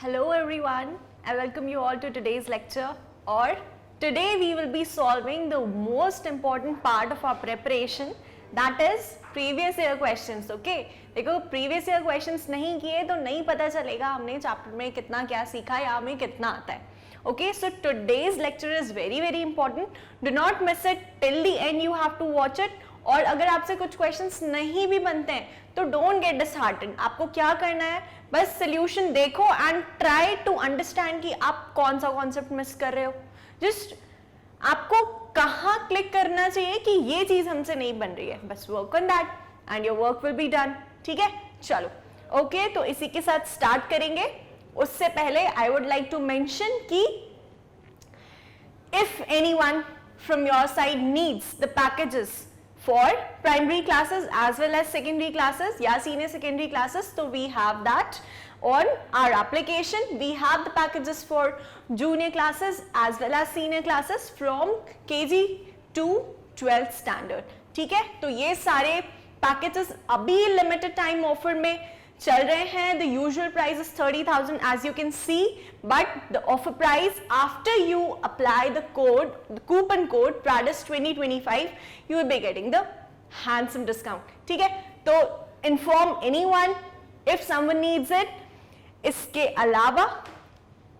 Hello everyone, I welcome you all to today's lecture. Or today we will be solving the most important part of our preparation, that is previous year questions. Okay, देखो previous year questions नहीं किए तो नहीं पता चलेगा हमने chapter में कितना क्या सीखा या हमें कितना आता है. Okay, so today's lecture is very important. Do not miss it till the end. You have to watch it. और अगर आपसे कुछ क्वेश्चंस नहीं भी बनते हैं तो डोंट गेट डिसहार्टेंड. आपको क्या करना है, बस सोल्यूशन देखो एंड ट्राई टू अंडरस्टैंड कि आप कौन सा कॉन्सेप्ट मिस कर रहे हो. जस्ट आपको कहाँ क्लिक करना चाहिए कि ये चीज हमसे नहीं बन रही है, बस work on that and your work will be done. ठीक है, चलो ओके, तो इसी के साथ स्टार्ट करेंगे. उससे पहले I would like to mention कि if anyone from your side needs the packages for primary classes as well as secondary classes या senior secondary classes, so we have that on our application. We have the packages for junior classes as well as senior classes from KG to 12th standard. ठीक है, तो ये सारे packages अभी limited time offer में चल रहे हैं. The usual price is 30,000 as you can see, but the offer price after you apply the code, the coupon code PRADIS 2025, you will be getting the handsome discount. ठीक है, तो inform anyone if someone needs it. इसके अलावा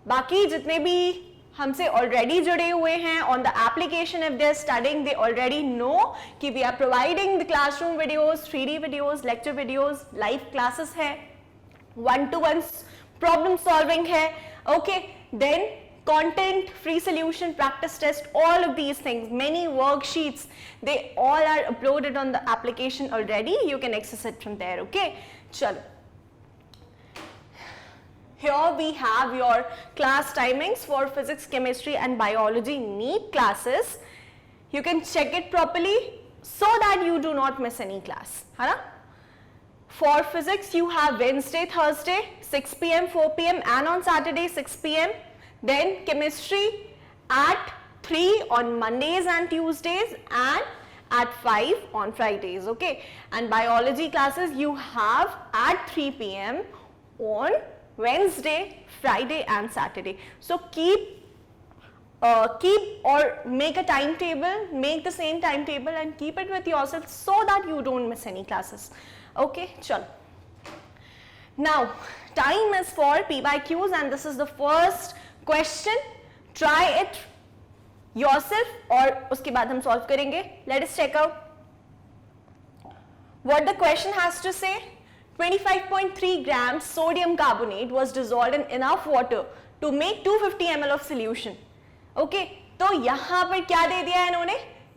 बाकी जितने भी हमसे already जुड़े हुए हैं on the application, if they are studying they already know कि we are providing the classroom videos, 3D videos, lecture videos, live classes है, 1-to-1 प्रॉब्लम सॉल्विंग है. Okay, then content, free solution, practice test, all of these things, many worksheets, they all are uploaded on the application already. You can access it from there. Okay, chalo. Here we have your class timings for physics, chemistry and biology NEET classes. You can check it properly so that you do not miss any class. है ना? For physics you have Wednesday, Thursday 6 p.m, 4 p.m and on Saturday 6 p.m. Then chemistry at 3 on Mondays and Tuesdays and at 5 on Fridays. Okay, and biology classes you have at 3 p.m. on Wednesday, Friday and Saturday. So keep or make a timetable, make the same timetable and keep it with yourself so that you don't miss any classes. Okay, chalo. Now time is for P/Qs and this is the first question. Try it yourself और उसके बाद हम solve करेंगे. Let us check out what the question has to say. 25.3 grams sodium carbonate was dissolved in enough water to make 250 ml of solution. Okay, तो यहाँ पर क्या दे दिया है इन्होंने,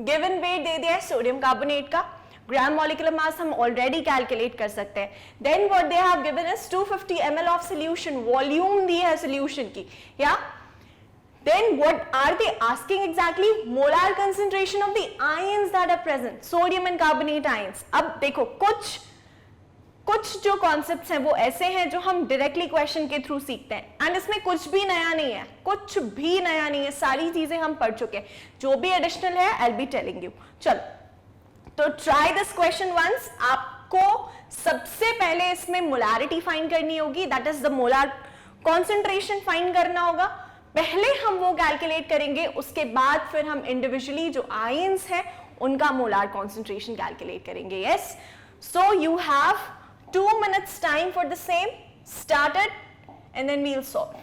given weight दे दिया है सोडियम कार्बोनेट का, ग्राम मॉलिक्यूलर मास हम ऑलरेडी कैलकुलेट कर सकते हैं. Then what they have given is 250 ml of solution, volume दी है सॉल्यूशन की. या then what are they asking exactly? Molar concentration of the ions that are present, sodium and carbonate ions. अब देखो कुछ जो कॉन्सेप्ट्स हैं वो ऐसे हैं जो हम डायरेक्टली क्वेश्चन के थ्रू सीखते हैं एंड इसमें कुछ भी नया नहीं है, कुछ भी नया नहीं है, सारी चीजें हम पढ़ चुके हैं. जो भी एडिशनल है I will be telling you. चलो, तो ट्राई दिस क्वेश्चन वंस. आपको सबसे पहले इसमें मोलारिटी फाइंड करनी होगी, that is the molar concentration find करना होगा. पहले हम वो कैलकुलेट करेंगे, उसके बाद फिर हम इंडिविजुअली जो आयंस है उनका मोलार कॉन्सेंट्रेशन कैलकुलेट करेंगे. Yes, so you have 2 minutes time for the same. Start it and then we'll solve.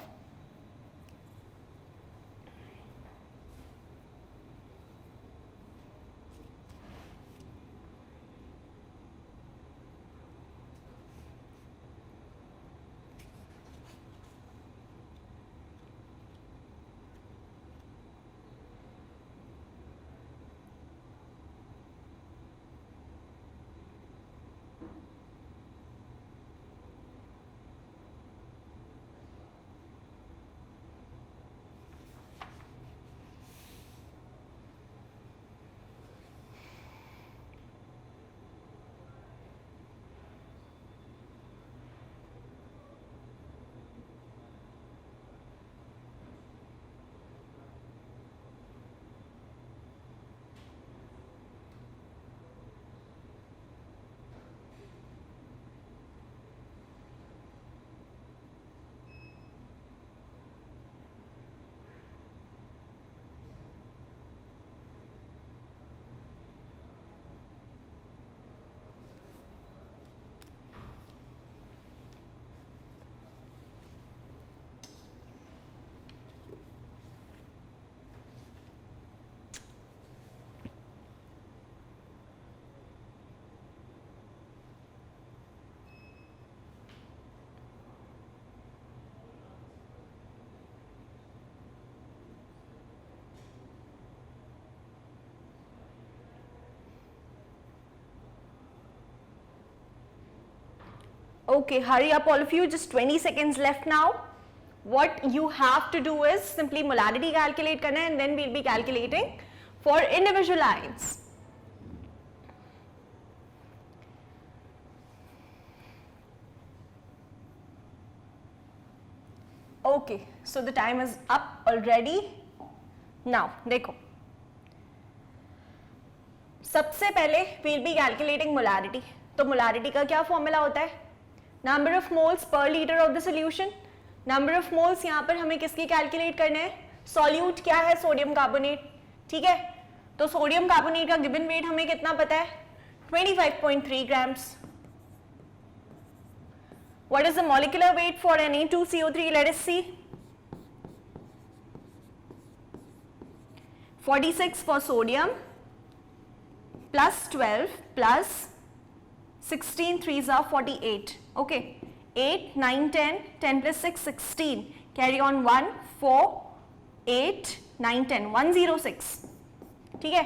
Okay, hurry up all of you, just 20 seconds left now. What you have to do is simply molarity calculate करना है, and then we'll be calculating for individual ions. Okay, so the time is up already. Now देखो, सबसे पहले we'll be calculating molarity. तो molarity का क्या formula होता है? नंबर ऑफ मोल्स पर litre of the solution. Number of moles यहाँ पर हमें किसकी कैलकुलेट करने हैं? सॉल्यूट क्या है? Sodium carbonate. ठीक है, तो सोडियम कार्बोनेट का गिवन वेट हमें कितना पता है? 25.3 grams. What is the molecular weight for Na2CO3? Let us see. 46 for sodium plus 12 plus 16 3s are 48. Okay, 8 9 10 10 plus 6 16, carry on 1 4 8 9 10 106. ठीक है,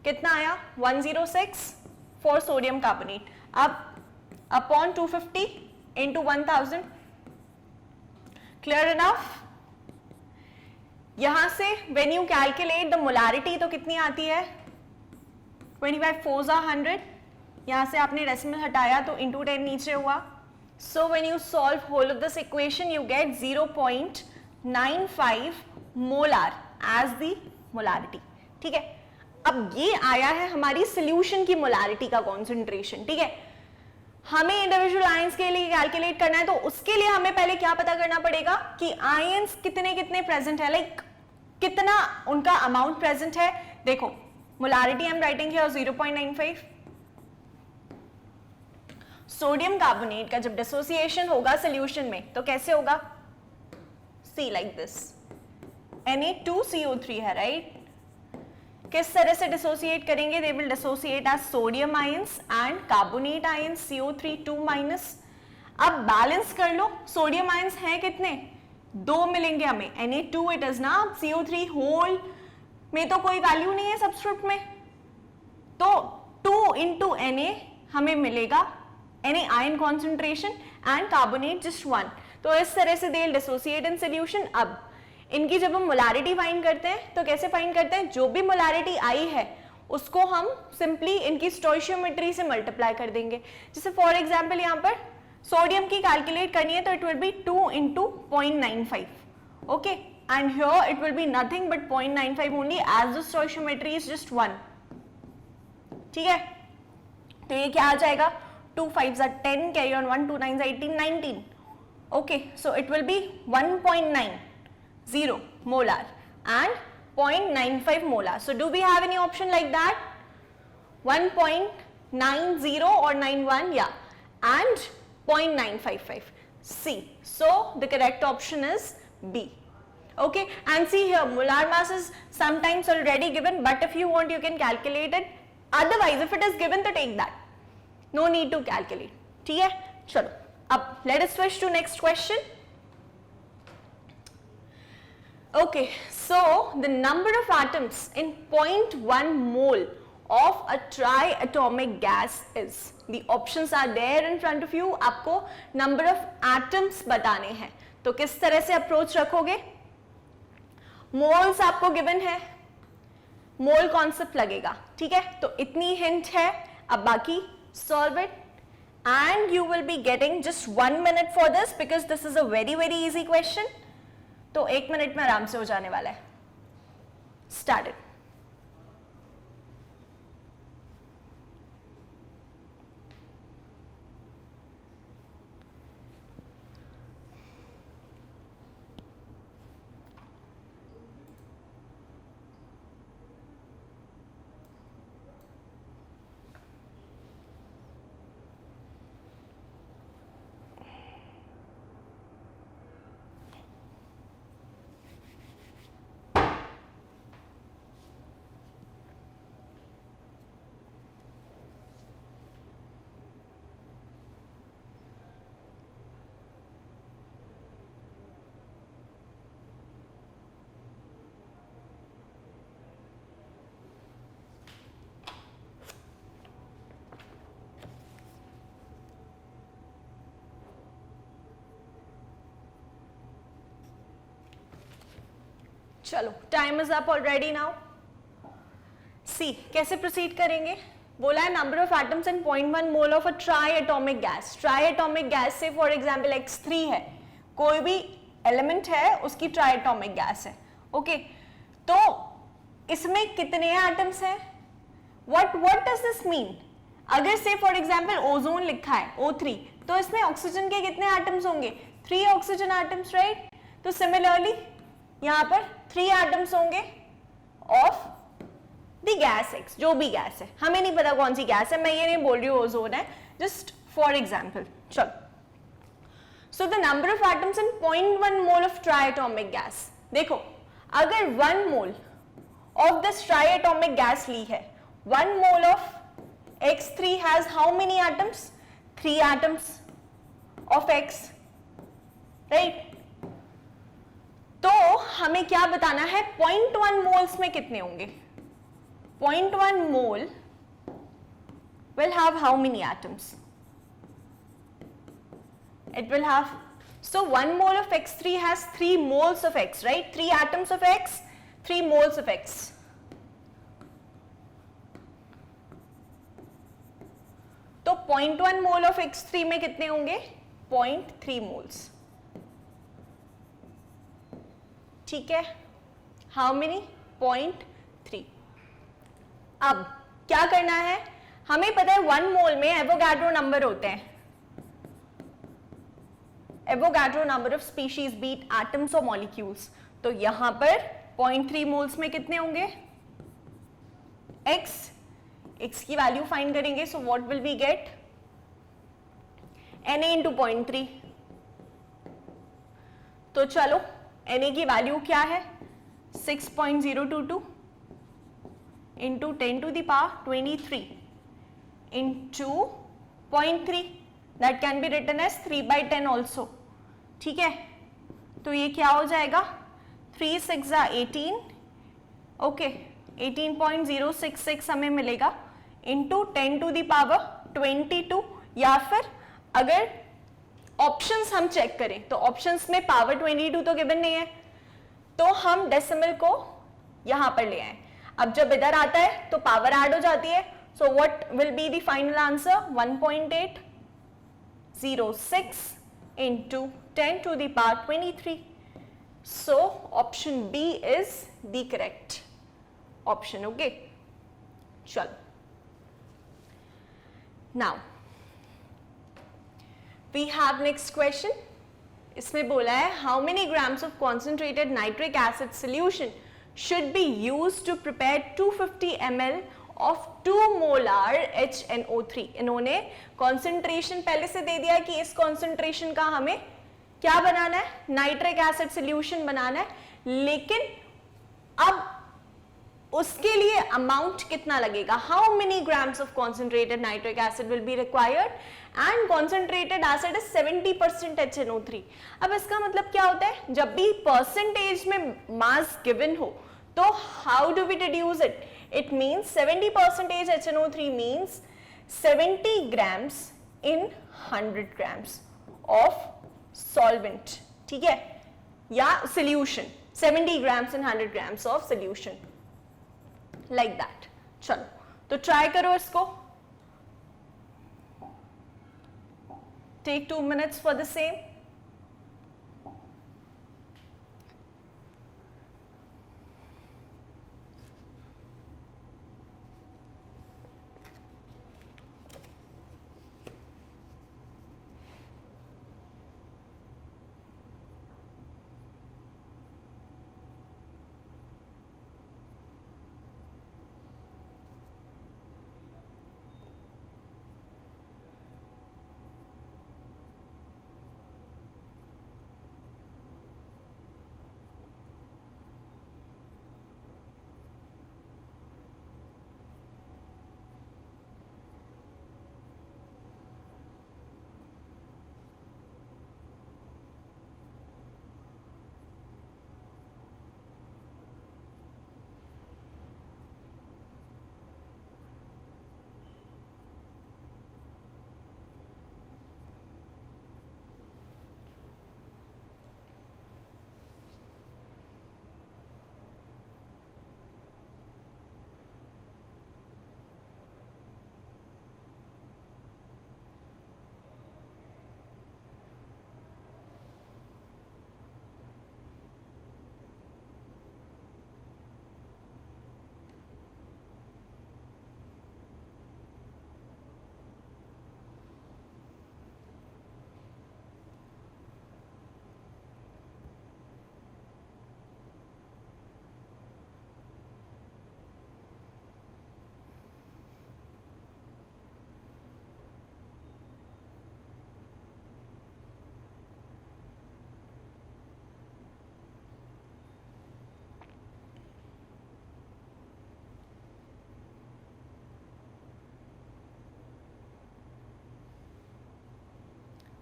कितना आया? 106 for sodium carbonate. अब upon 250 into 1000. Clear enough? यहां से when you calculate the molarity तो कितनी आती है? 25 4s are 100. यहाँ से आपने डेसिमल हटाया तो इंटू 10 नीचे हुआ. So when you solve whole of this equation you get 0.95 molar as the molarity. ठीक है, अब ये आया है हमारी सोल्यूशन की मोलारिटी का कॉन्सेंट्रेशन. ठीक है, हमें इंडिविजुअल आयंस के लिए कैलकुलेट करना है, तो उसके लिए हमें पहले क्या पता करना पड़ेगा कि आयंस कितने कितने प्रेजेंट है, लाइक कितना उनका अमाउंट प्रेजेंट है. देखो, molarity I am writing here 0.95. Sodium carbonate का जब डिसोसिएशन होगा सोल्यूशन में तो कैसे होगा? सी लाइक दिस, Na2CO3 है, राइट? किस तरह से डिसोसिएट करेंगे? They will dissociate as sodium ions and carbonate ions CO3 2-. अब बैलेंस कर लो, सोडियम आयंस हैं कितने? 2 मिलेंगे हमें. Na2 इट इज ना, CO3 होल में तो कोई वैल्यू नहीं है सब्स्टिट्यूट में, तो 2 into Na हमें मिलेगा Na ion concentration and carbonate just 1. तो इस तरह से दे डिसोसिएट इन सोल्यूशन. अब इनकी जब हम मोलारिटी फाइंड करते हैं तो कैसे फाइंड करते हैं? जो भी मोलारिटी आई है उसको हम सिंपली इनकी स्टोइशियोमेट्री से मल्टीप्लाई कर देंगे. जैसे फॉर एग्जांपल यहाँ पर सोडियम की कैलकुलेट करनी है तो it will be 2 into 0.95. Okay, and here it will be nothing but 0.95 only as the stoichiometry is just 1. ठीक है, तो ये क्या आ जाएगा? 2 5s are 10, carry on 1 2 9s are 18 19. Okay, so it will be 1.90 molar and 0.95 molar. So do we have any option like that? 1.90 or 91? Yeah, and 0.955. C. So the correct option is B. Okay, and see here, molar mass is sometimes already given, but if you want you can calculate it. Otherwise if it is given तो take that. No need to calculate. ठीक है, चलो अब let us switch to next question. Okay, so the number of atoms in 0.1 mole of a triatomic gas is. The options are there in front of you. आपको number of atoms बताने हैं, तो किस तरह से अप्रोच रखोगे? Moles आपको given है, मोल कॉन्सेप्ट लगेगा. ठीक है, तो इतनी हिंट है. अब बाकी solve it and you will be getting just 1 minute for this because this is a very easy question. तो 1 मिनट में आराम से हो जाने वाला है. Started. चलो time is up already now. See कैसे प्रोसीड करेंगे. बोला है number of atoms in 0.1 mole of a triatomic gas. Triatomic gas say for example X3 है, कोई भी एलिमेंट है उसकी ट्राई एटॉमिक गैस है. ओके तो इसमें कितने एटम्स हैं. What does this mean. अगर से फॉर एग्जांपल ओजोन लिखा है O3 तो इसमें ऑक्सीजन के कितने एटम्स होंगे. 3 ऑक्सीजन एटम्स राइट. तो सिमिलरली यहां पर 3 एटम्स होंगे ऑफ द गैस X. जो भी गैस है, हमें नहीं पता कौन सी गैस है, मैं ये नहीं बोल रही हूँ ओजोन है, जस्ट फॉर एग्जाम्पल. चलो so the number of atoms in 0.1 mole of triatomic gas. देखो अगर 1 mole of this triatomic gas ली है, 1 mole of X3 has how many atoms. 3 atoms of X right. तो हमें क्या बताना है, 0.1 मोल्स में कितने होंगे. 0.1 mole will have how many atoms? It will have, so 1 mole of X3 has 3 moles of X, right? 3 atoms of X, 3 moles of X. तो 0.1 mole of X3 में कितने होंगे, 0.3 moles. ठीक है, how many? 0.3. अब क्या करना है, हमें पता है 1 मोल में एवोगाड्रो नंबर होते हैं. Avogadro number of species be it atoms और मॉलिक्यूल्स. तो यहां पर 0.3 मोल्स में कितने होंगे, x की वैल्यू फाइंड करेंगे. So what will we get, Na into 0.3. तो चलो Na की वैल्यू क्या है, 6.022 into 10 to the power 23 into 0.3, that can be written as 3/10 also. ठीक है, तो ये क्या हो जाएगा, 3 6 18, ओके 18.066 हमें मिलेगा into 10 to the power 22. या फिर अगर ऑप्शंस हम चेक करें तो ऑप्शंस में पावर 22 तो गिवन नहीं है, तो हम डेसिमल को यहां पर ले आए. अब जब इधर आता है तो पावर ऐड हो जाती है. सो what will be the final answer, 1.806 into 10 to the power 23. So option B is the correct option. Okay, चलो now we have next question. इसमें बोला है how many grams of concentrated nitric acid solution should be used to prepare 250 ml of 2 molar HNO3. इन्होंने concentration पहले से दे दिया कि इस concentration का हमें क्या बनाना है, नाइट्रिक एसिड सॉल्यूशन बनाना है. लेकिन अब उसके लिए अमाउंट कितना लगेगा, how many grams of concentrated nitric acid will be required and concentrated acid is 70% HNO3. अब इसका मतलब क्या होता है, जब भी परसेंटेज में मास गिवन हो तो how do we deduce it. It means 70% HNO3 means 70 grams in 100 grams of solvent. ठीक है, या solution, 70 grams in 100 grams of solution, like that. चलो तो ट्राई करो इसको. Take 2 minutes for the same.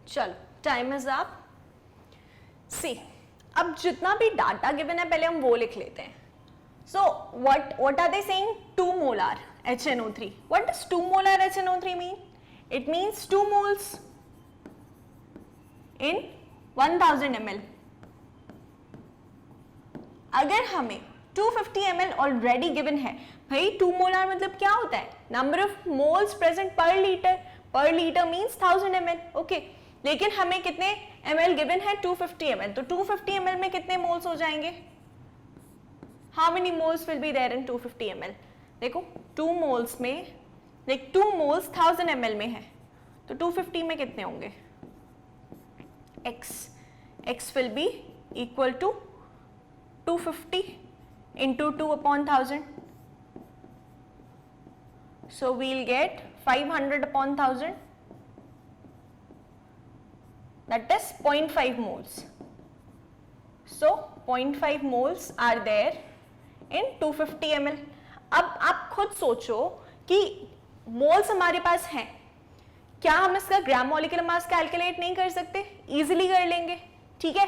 चलो टाइम इज अप. सी, अब जितना भी डाटा गिवन है पहले हम वो लिख लेते हैं. सो what are they saying? 2 molar HNO3. What does 2 molar HNO3 mean? It means 2 moles in 1000 ml. अगर हमें 250 ml ऑलरेडी गिवन है, भाई 2 मोलार मतलब क्या होता है? नंबर ऑफ मोल्स प्रेजेंट पर लीटर मीन्स 1000 ml. ओके, लेकिन हमें कितने ml गिवन है? 250 ml. तो 250 ml में कितने मोल्स हो जाएंगे? How many moles will be there in 250 ml? देखो 2 मोल्स में, लाइक 2 मोल्स 1000 ml में है, तो 250 में कितने होंगे? x will be equal to 250 into 2 upon 1000. So we'll get 500 upon 1000. That is 0.5 moles. So 0.5 moles are there in 250 ml. अब आप खुद सोचो कि मोल्स हमारे पास हैं, क्या हम इसका ग्राम मॉलिक्यूलर मास कैलकुलेट नहीं कर सकते? इजीली कर लेंगे. ठीक है,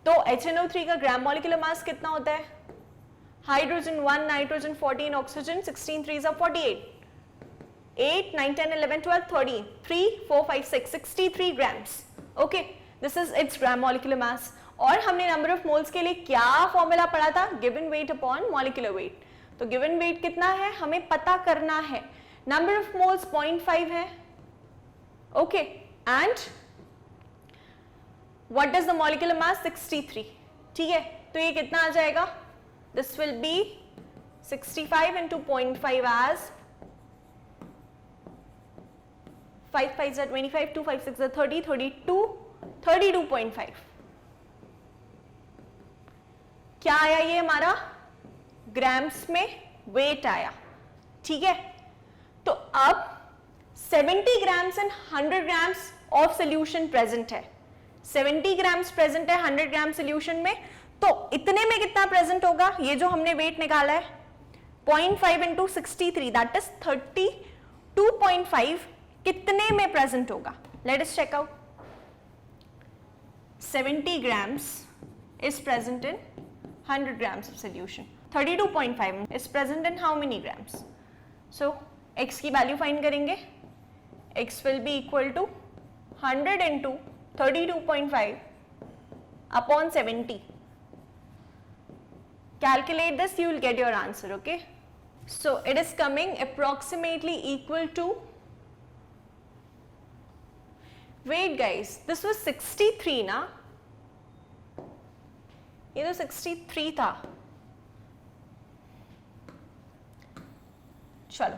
तो HNO3 का ग्राम मॉलिक्यूलर मास कितना होता है? Hydrogen 1, nitrogen 14, oxygen 16, 3 are 48, 8, 9, 10, 11, 12, 13, 3, 4, 5, 6, 63 grams. Okay, this is its gram molecular mass. और हमने नंबर ऑफ मोल्स के लिए क्या फॉर्मूला पढ़ा था? Given weight upon molecular weight. तो गिवन वेट कितना है हमें पता करना है. नंबर ऑफ मोल्स 0.5 है. Okay, and what is the molecular mass? 63. ठीक है, तो ये कितना आ जाएगा? This will be 65 into 0.5 as 5 5s are 25, 2 5 6 are 30, 32, 32.5. क्या आया ये हमारा? ग्राम्स में वेट आया. ठीक है, तो अब 70 grams and 100 grams of solution present है. 70 grams present है 100 ग्राम सोल्यूशन में, तो इतने में कितना प्रेजेंट होगा? ये जो हमने वेट निकाला है 0.5 into 63, that is 32.5, कितने में प्रेजेंट होगा? Let us check out. 70 grams is present in 100 grams of solution. 32.5 is present in how many grams? So x की वैल्यू फाइंड करेंगे. x will be equal to 100 into 32.5 upon 70. Calculate this, you will get your answer. Okay, so it is coming approximately equal to, wait guys, this was 63 ना, ये तो 63 था. चलो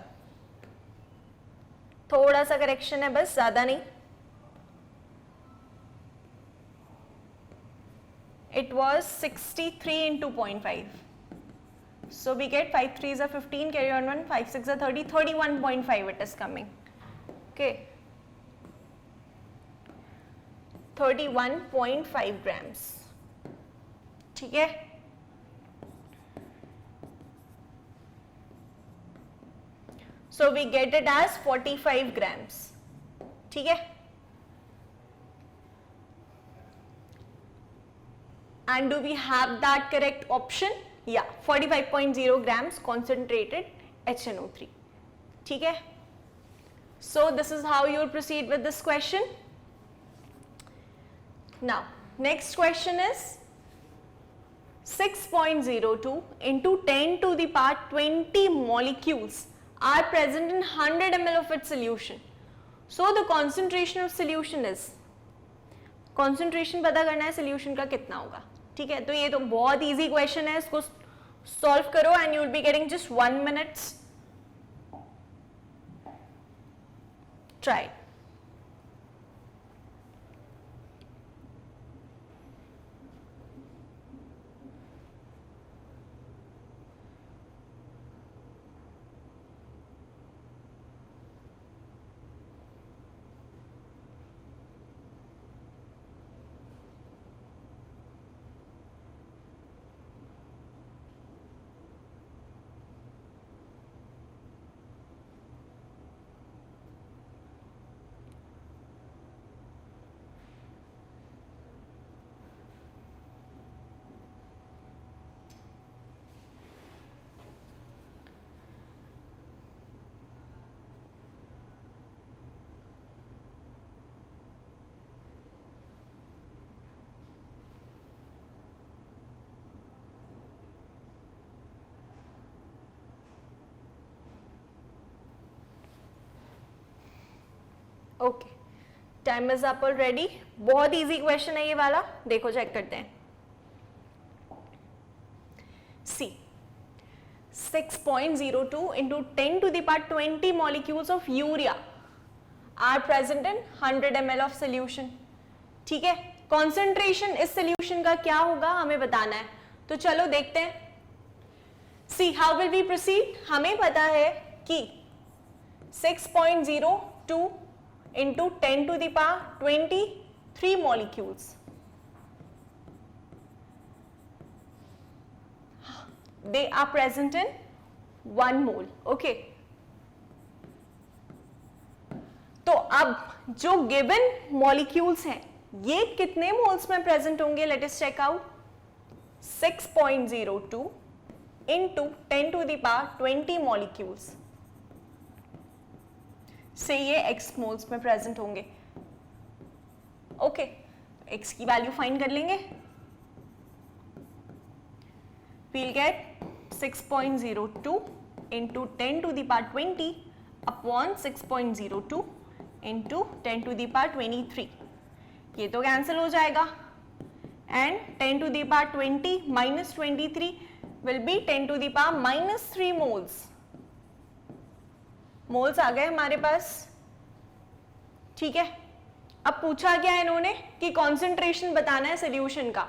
थोड़ा सा correction है बस, ज्यादा नहीं. It was 63 into 0.5. So we get 5 3s are 15, carry on 1, 5 6 are 30, 31.5 it is coming. Okay, 31.5 grams. ठीक है, so we get it as 45 grams. ठीक है, and do we have that correct option? Yeah, 45.0 grams concentrated HNO3. ठीक है, so this is how you will proceed with this question. Now next question is 6.02 into 10 to the power 20 molecules are present in 100 ml of its solution. So the concentration of solution is, concentration पता करना है solution का कितना होगा. ठीक है, तो ये तो बहुत easy question है, इसको solve करो and you will be getting just 1 minute. Try. Okay, time is up already. बहुत इजी क्वेश्चन है ये वाला, देखो चेक करते हैं. सी 6.02 into 10 to the power 20 molecules of urea are present in 100 ml of solution. ठीक है, कॉन्सेंट्रेशन इस सोल्यूशन का क्या होगा हमें बताना है. तो चलो देखते हैं. See how will we proceed. हमें पता है कि 6.02 into 10 to the power 23 molecules. They are present in 1 mole. Okay. तो अब जो गिवन मॉलिक्यूल्स हैं ये कितने मोल्स में प्रेजेंट होंगे. Let us check out. 6.02 into 10 to the power 20 molecules से ये x मोल्स में प्रेजेंट होंगे. ओके, x की वैल्यू फाइंड कर लेंगे. we'll get 6.02 into 10 to the power 20 upon 6.02 into 10 to the power 23. ये तो कैंसिल हो जाएगा. And 10 to the power 20 minus 23 will be 10 to the power minus 3 moles. Moles आ गए हमारे पास. ठीक है, अब पूछा क्या है इन्होंने कि कॉन्सेंट्रेशन बताना है सोल्यूशन का.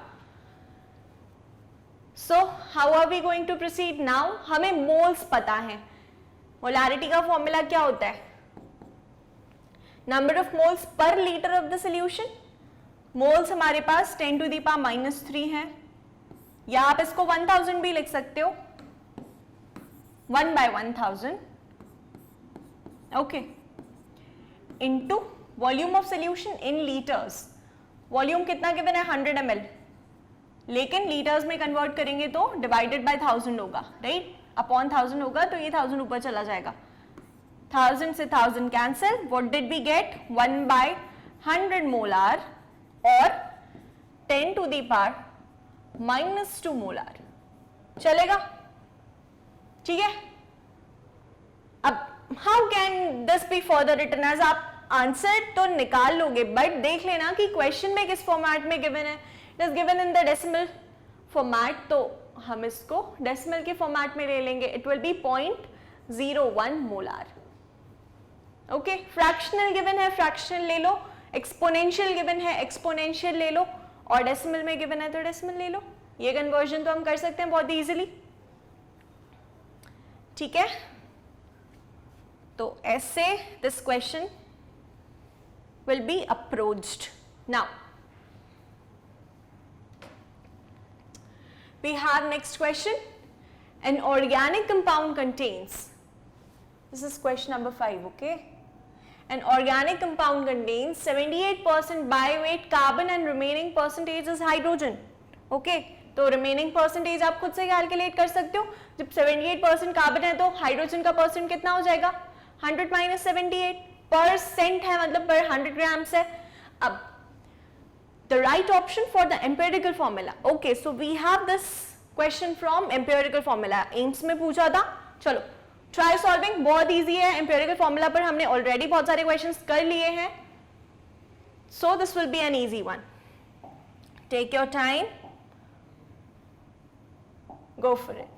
So how are we going to proceed now. हमें मोल्स पता है. मोलारिटी का फॉर्मूला क्या होता है. नंबर ऑफ मोल्स पर litre of the solution. Moles हमारे पास 10 to the power minus 3 है, या आप इसको 1000 भी लिख सकते हो. 1 by 1000 okay into volume of solution in litres. Volume कितना गिवन है 100 ml, लेकिन लीटर्स में कन्वर्ट करेंगे तो डिवाइडेड बाय 1000 होगा. राइट, अपॉन 1000 होगा तो ये 1000 ऊपर चला जाएगा. 1000 से 1000 cancel. What did we get. 1 by 100 molar और 10 to the power minus 2 molar. चलेगा. ठीक है. अब how can this be further written as. आप आंसर तो निकाल लोगे बट देख लेना कि क्वेश्चन में किस फॉर्मेट में गिवन है. It is given in the decimal format, तो हम इसको डेसिमल के फॉर्मेट में ले लेंगे. It will B 0.01 molar. Okay, fractional given है फ्रैक्शनल ले लो, एक्सपोनेंशियल गिवन है एक्सपोनेंशियल ले लो, और डेसिमल में गिवन है तो डेसिमल ले लो. ये कन्वर्जन तो हम कर सकते हैं बहुत इजीली. ठीक है, तो ऐसे this question will be approached. Now we have next question. An organic compound contains, this is question number 5. okay, an organic compound contains 78% by weight carbon and remaining percentage is hydrogen. okay, तो remaining percentage आप खुद से calculate कर सकते हो. जब 78% carbon है तो हाइड्रोजन का परसेंट कितना हो जाएगा. 100 minus 78 परसेंट है, मतलब पर 100 ग्राम्स है. अब the right option for the empirical formula. okay, so we have this question from empirical formula. AIIMS में पूछा था. चलो ट्राई सॉल्विंग, बहुत इजी है. empirical formula पर हमने ऑलरेडी बहुत सारे क्वेश्चंस कर लिए हैं, so this will be an easy one. take your time, go for it.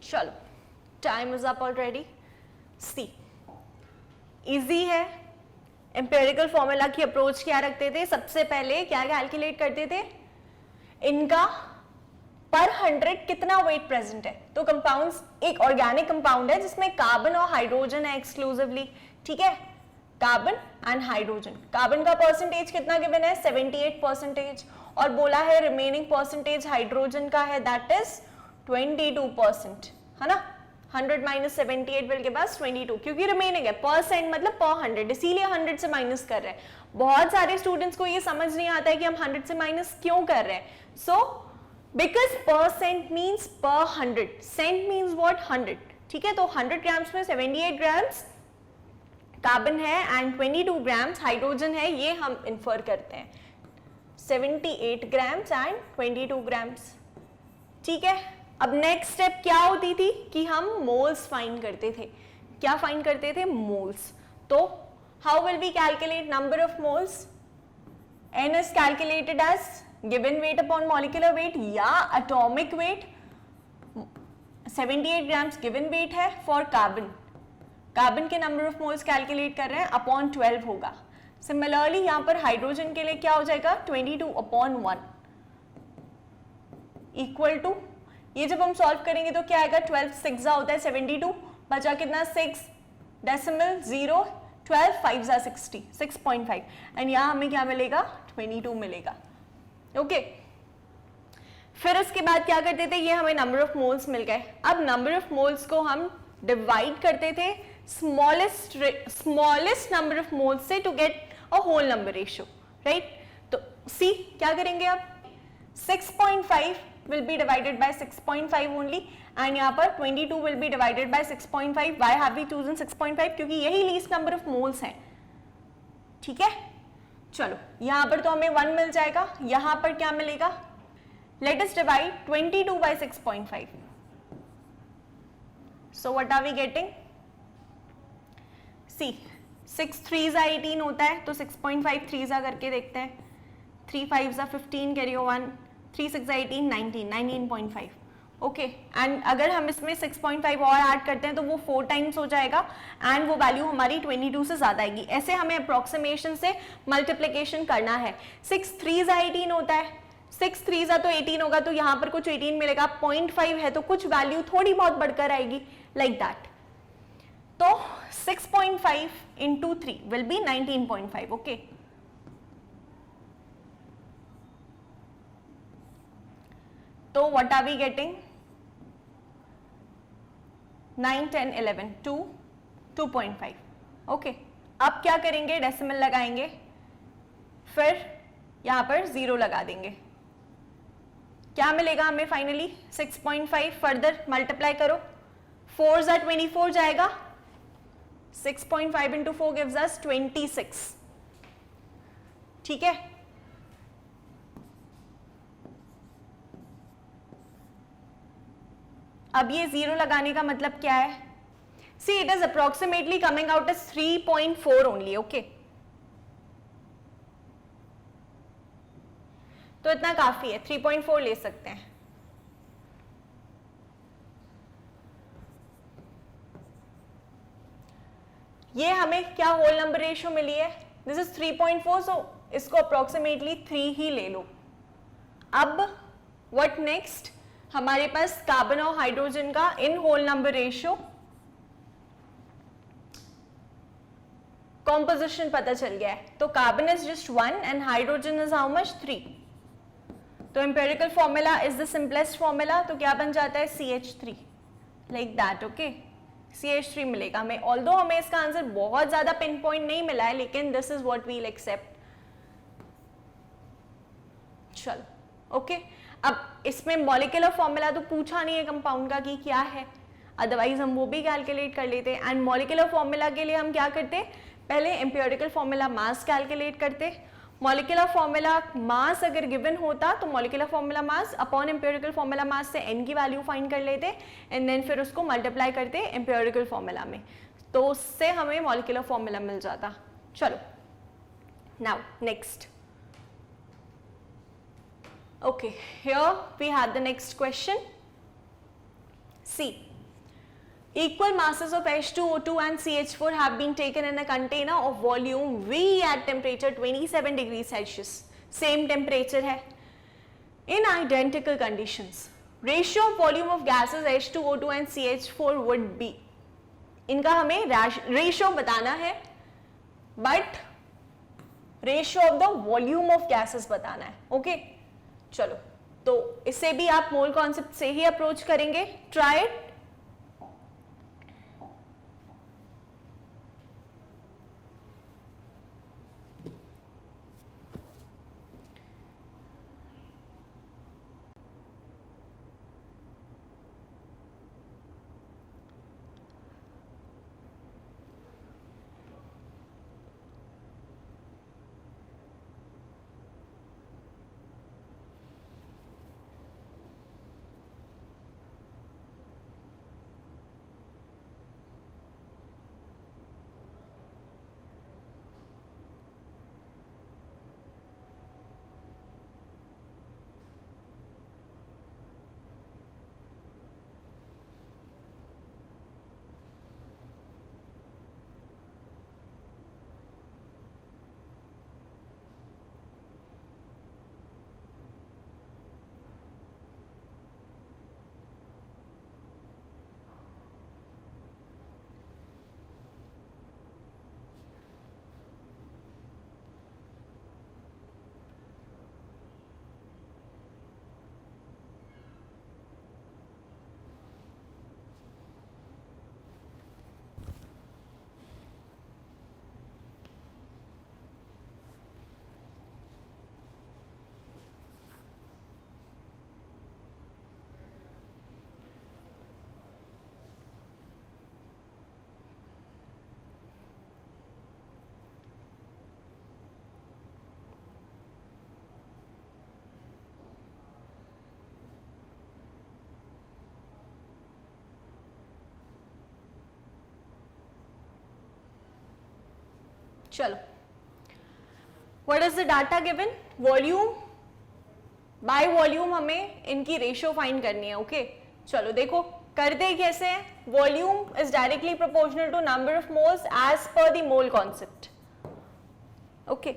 चलो, time is up already. See, easy है. एम्पेरिकल फॉर्मूला की अप्रोच क्या रखते थे? सबसे पहले क्या कैलकुलेट करते थे? इनका पर 100 कितना वेट प्रेजेंट है. तो कंपाउंड्स, एक ऑर्गेनिक कंपाउंड है जिसमें कार्बन और हाइड्रोजन है एक्सक्लूसिवली. ठीक है, कार्बन एंड हाइड्रोजन. कार्बन का परसेंटेज कितना गिवन है? 78%. और बोला है रिमेनिंग परसेंटेज हाइड्रोजन का है, दैट इज 22%. है ना? 100 माइनस 78 विल गिव अस 22, क्योंकि रिमेनिंग है. परसेंट मतलब पर 100, इसीलिए 100 से माइनस कर रहे हैं. बहुत सारे स्टूडेंट्स को ये समझ नहीं आता है कि हम 100 से माइनस क्यों कर रहे हैं. सो बिकॉज परसेंट मीन्स पर 100, सेंट मीन्स व्हाट? 100. ठीक है, तो 100 ग्राम्स में 78 ग्राम्स कार्बन है एंड 22 ग्राम्स हाइड्रोजन है, ये हम इन्फर करते हैं. 78 ग्राम्स एंड 22 ग्राम्स. ठीक है, अब नेक्स्ट स्टेप क्या होती थी कि हम मोल्स फाइंड करते थे. क्या फाइंड करते थे? मोल्स. तो how will we calculate number of moles? N is calculated as given weight upon molecular weight या atomic weight. 78 grams given weight है फॉर कार्बन. कार्बन के नंबर ऑफ मोल्स कैलकुलेट कर रहे हैं, अपॉन 12 होगा. सिमिलरली यहाँ पर हाइड्रोजन के लिए क्या हो जाएगा? 22/1 इक्वल टू, ये जब हम सॉल्व करेंगे तो क्या आएगा? 12 6 होता है 72, बचा कितना? 6 डेसिमल 0, 12 5 60, 6.5. एंड यहाँ हमें क्या मिलेगा? 22 मिलेगा. ओके, फिर उसके बाद क्या करते थे? ये हमें नंबर ऑफ मोल्स मिल गए. अब नंबर ऑफ मोल्स को हम डिवाइड करते थे स्मॉलेस्ट नंबर ऑफ मोल्स से to get a whole number ratio. Right, तो सी क्या करेंगे अब? 6.5 will be divided by 6.5 only and यहाँ पर 22 will be divided by 6.5. Why have we chosen 6.5? क्योंकि यही लीस्ट नंबर ऑफ मोल्स हैं. ठीक है, चलो यहाँ पर तो हमें 1 मिल जाएगा. यहाँ पर क्या मिलेगा? Let us divide 22 by 6.5. So what are we getting? See, 6 3s are 18 होता है, तो 6.5 3s are करके देखते हैं. 3 5s are 15, carry 1, 3 6 are 18, 19, 19.5. Okay, and अगर हम इसमें 6.5 और ऐड करते हैं तो वो 4 टाइम्स हो जाएगा एंड वो वैल्यू हमारी 22 से ज्यादा आएगी. ऐसे हमें अप्रोक्सीमेशन से मल्टीप्लिकेशन करना है. 6 3s are 18 होता है, 6 3s are तो 18 होगा, तो यहाँ पर कुछ 18 मिलेगा. 0.5 है तो कुछ वैल्यू थोड़ी बहुत बढ़कर आएगी, लाइक दैट. तो 6.5 into 3 will be 19.5. ओके, तो what are we getting? 9 10 11 2 2.5. Okay, अब क्या करेंगे? डेसिमल लगाएंगे, फिर यहां पर 0 लगा देंगे. क्या मिलेगा हमें फाइनली? 6.5. फर्दर मल्टीप्लाई करो, 4s are 24 जाएगा. 6.5 into 4 gives us 26. ठीक है, अब ये 0 लगाने का मतलब क्या है? See, it is approximately coming out as 3.4 only. Okay, तो इतना काफी है, 3.4 ले सकते हैं. ये हमें क्या होल नंबर रेशियो मिली है? दिस इज 3.4, सो इसको अप्रोक्सीमेटली 3 ही ले लो. अब व्हाट नेक्स्ट? हमारे पास कार्बन और हाइड्रोजन का in whole number ratio composition पता चल गया है. तो carbon is just 1 and hydrogen is how much? 3. तो empirical formula is the simplest formula. तो क्या बन जाता है? CH3, like that. Okay, CH3 मिलेगा हमें. ऑल्दो हमें इसका आंसर बहुत ज्यादा पिन पॉइंट नहीं मिला है, लेकिन this is what we will accept. चलो, ओके, अब इसमें मॉलिक्यूलर फॉर्मूला तो पूछा नहीं है कंपाउंड का कि क्या है, अदरवाइज हम वो भी कैलकुलेट कर लेते. एंड मॉलिक्यूलर फॉर्मूला के लिए हम क्या करते? पहले एम्पिरिकल फॉर्मूला मास कैलकुलेट करते. मॉलिक्यूलर फॉर्मूला मास अगर गिवन होता तो molecular formula mass upon empirical formula mass से n की वैल्यू फाइंड कर लेते एंड देन फिर उसको मल्टीप्लाई करते एम्पिरिकल फॉर्मूला में, तो उससे हमें मॉलिक्यूलर फॉर्मूला मिल जाता. चलो, now next. Okay, here we have the next question. See, equal masses of H2O2 and CH4 have been taken in a container of volume V at temperature 27 degrees Celsius. Same temperature है. In identical conditions, ratio of volume of gases H2O2 and CH4 would be. इनका हमें ratio बताना है, but ratio of the volume of gases बताना है. Okay, चलो, तो इससे भी आप मोल कॉन्सेप्ट से ही अप्रोच करेंगे. Try it. चलो, what is the data given? Volume by volume हमें इनकी रेशियो फाइंड करनी है. ओके, चलो देखो करते कैसे हैं. Volume is directly proportional to number of moles as per the mole concept. Okay,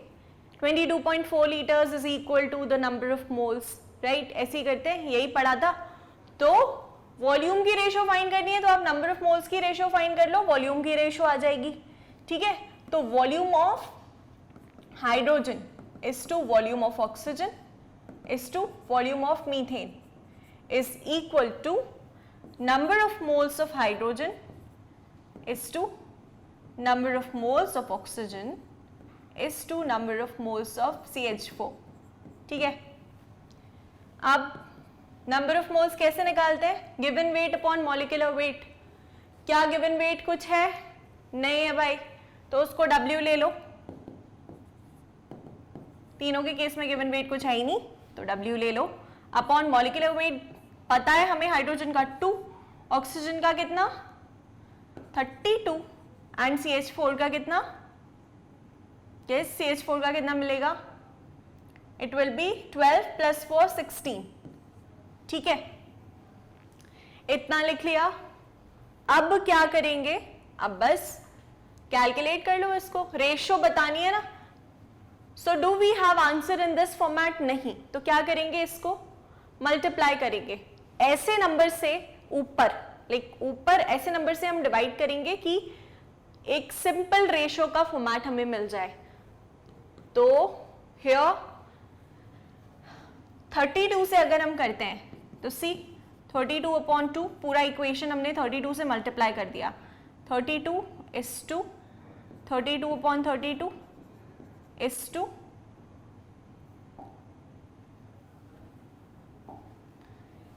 22.4 litres is equal to the number of moles. Right, ऐसे ही करते हैं, यही पढ़ा था. तो वॉल्यूम की रेशियो फाइंड करनी है तो आप नंबर ऑफ मोल्स की रेशियो फाइंड कर लो, वॉल्यूम की रेशियो आ जाएगी. ठीक है, तो volume of hydrogen is to volume of oxygen is to volume of methane is equal to number of moles of hydrogen is to number of moles of oxygen is to number of moles of CH4. ठीक है, अब number of moles कैसे निकालते हैं? Given weight upon molecular weight. क्या given weight कुछ है? नहीं है भाई, तो उसको W ले लो. तीनों के केस में गिवन वेट कुछ है ही नहीं, तो W ले लो. अपॉन मॉलिक्यूलर वेट पता है हमें हाइड्रोजन का 2, ऑक्सीजन का कितना 32 एंड CH4 का कितना? यस, CH4 का कितना मिलेगा? It will B 12 plus 4 16. ठीक है, इतना लिख लिया. अब क्या करेंगे? अब बस कैलकुलेट कर लो इसको, रेशियो बतानी है ना. So do we have answer in this format? नहीं. तो क्या करेंगे? इसको मल्टीप्लाई करेंगे ऐसे नंबर से ऊपर, लाइक ऊपर ऐसे नंबर से हम डिवाइड करेंगे कि एक सिंपल रेशियो का फॉर्मेट हमें मिल जाए. तो हियर 32 से अगर हम करते हैं तो सी 32/2 पूरा इक्वेशन हमने 32 से मल्टीप्लाई कर दिया. 32 is to 32/32 is to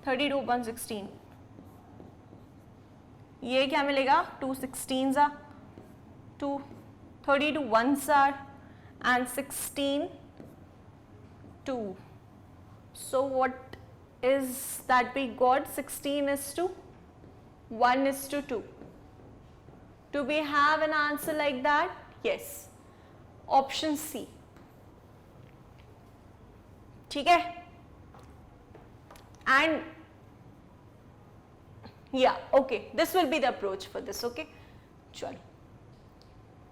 32/16. ये क्या मिलेगा? 2 16s are 2 32 1s are and 16 2. So what is that we got? 16 is to 1 is to 2. Do we have an answer like that? Yes. Option C. ठीक है. And Yeah, okay, this will be the approach for this. Okay, chalo,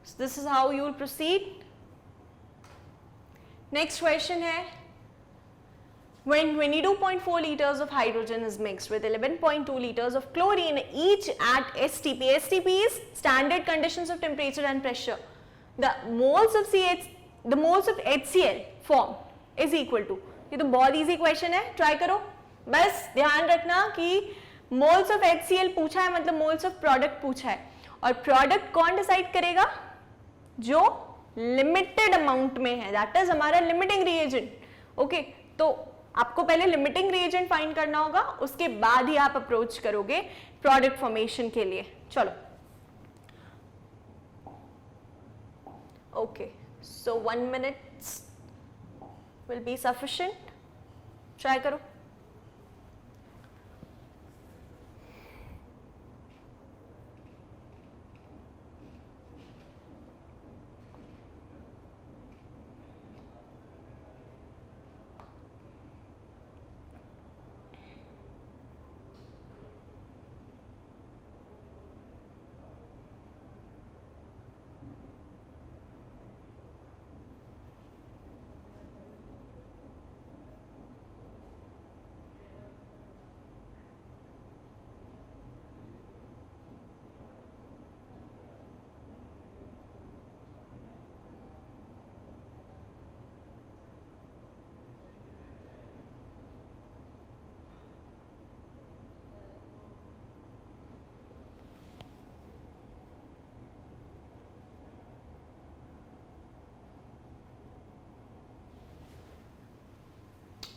so this is how you will proceed. Next question hai, when 22.4 liters of hydrogen is mixed with 11.2 liters of chlorine each at STP. STP is standard conditions of temperature and pressure. The moles of HCl form is equal to, ये तो बहुत easy question है, try करो. बस ध्यान रखना कि moles of HCl पूछा है मतलब moles of product पूछा है, और product कौन decide करेगा? जो limited amount में है, that is हमारा limiting reagent. Okay, तो आपको पहले लिमिटिंग रिएजेंट फाइंड करना होगा, उसके बाद ही आप अप्रोच करोगे प्रोडक्ट फॉर्मेशन के लिए. चलो, okay, so 1 minute will be sufficient. Try करो.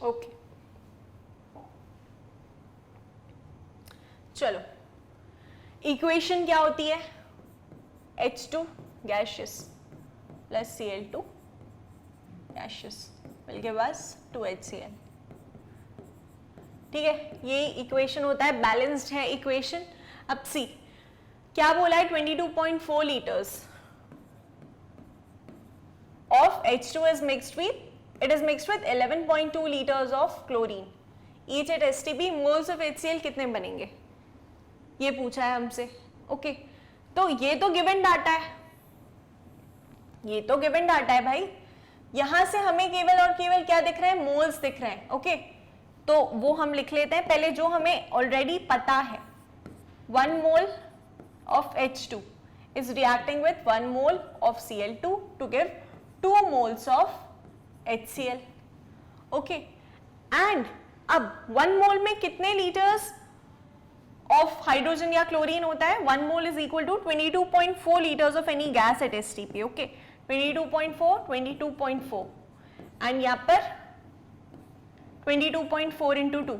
ओके, चलो, इक्वेशन क्या होती है? H2 gaseous plus Cl2 gaseous मिलके बस 2HCl. ठीक है, ये इक्वेशन होता है, बैलेंस्ड है इक्वेशन. अब सी क्या बोला है? 22.4 liters of H2 is mixed with, it is mixed with 11.2 liters of chlorine each at STP. moles of HCl कितने बनेंगे ये पूछा है हमसे. ओके, तो ये तो गिवन डाटा है, ये तो गिवन डाटा है भाई. यहां से हमें केवल और केवल क्या दिख रहे हैं? मोल्स दिख रहे हैं. ओके, तो वो हम लिख लेते हैं पहले जो हमें ऑलरेडी पता है. 1 mole of H2 is reacting with 1 mole of Cl2 to give 2 moles of HCl. Okay, and अब 1 मोल में कितने लीटर्स ऑफ हाइड्रोजन या क्लोरीन होता है? 1 mole is equal to 22.4 liters of any gas at STP. Okay, 22.4 22.4 and यहाँ पर 22.4 into 2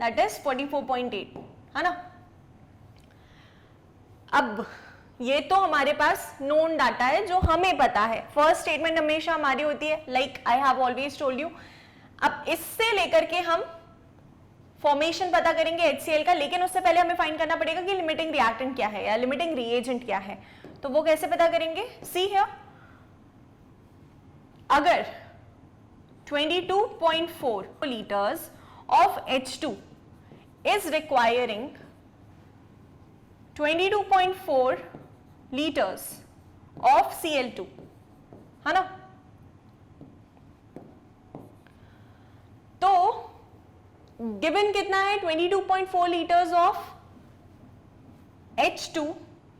that is 44.8, है ना. अब ये तो हमारे पास नोन डाटा है जो हमें पता है. फर्स्ट स्टेटमेंट हमेशा हमारी होती है like I have always told you. अब इससे लेकर के हम फॉर्मेशन पता करेंगे HCl का, लेकिन उससे पहले हमें फाइंड करना पड़ेगा कि लिमिटिंग रिएक्टेंट क्या है या लिमिटिंग रिएजेंट क्या है. तो वो कैसे पता करेंगे? सी हियर, अगर 22.4 liters of H2 is requiring 22.4 liters of Cl2, है ना. तो गिवन कितना है? 22.4 liters of H2.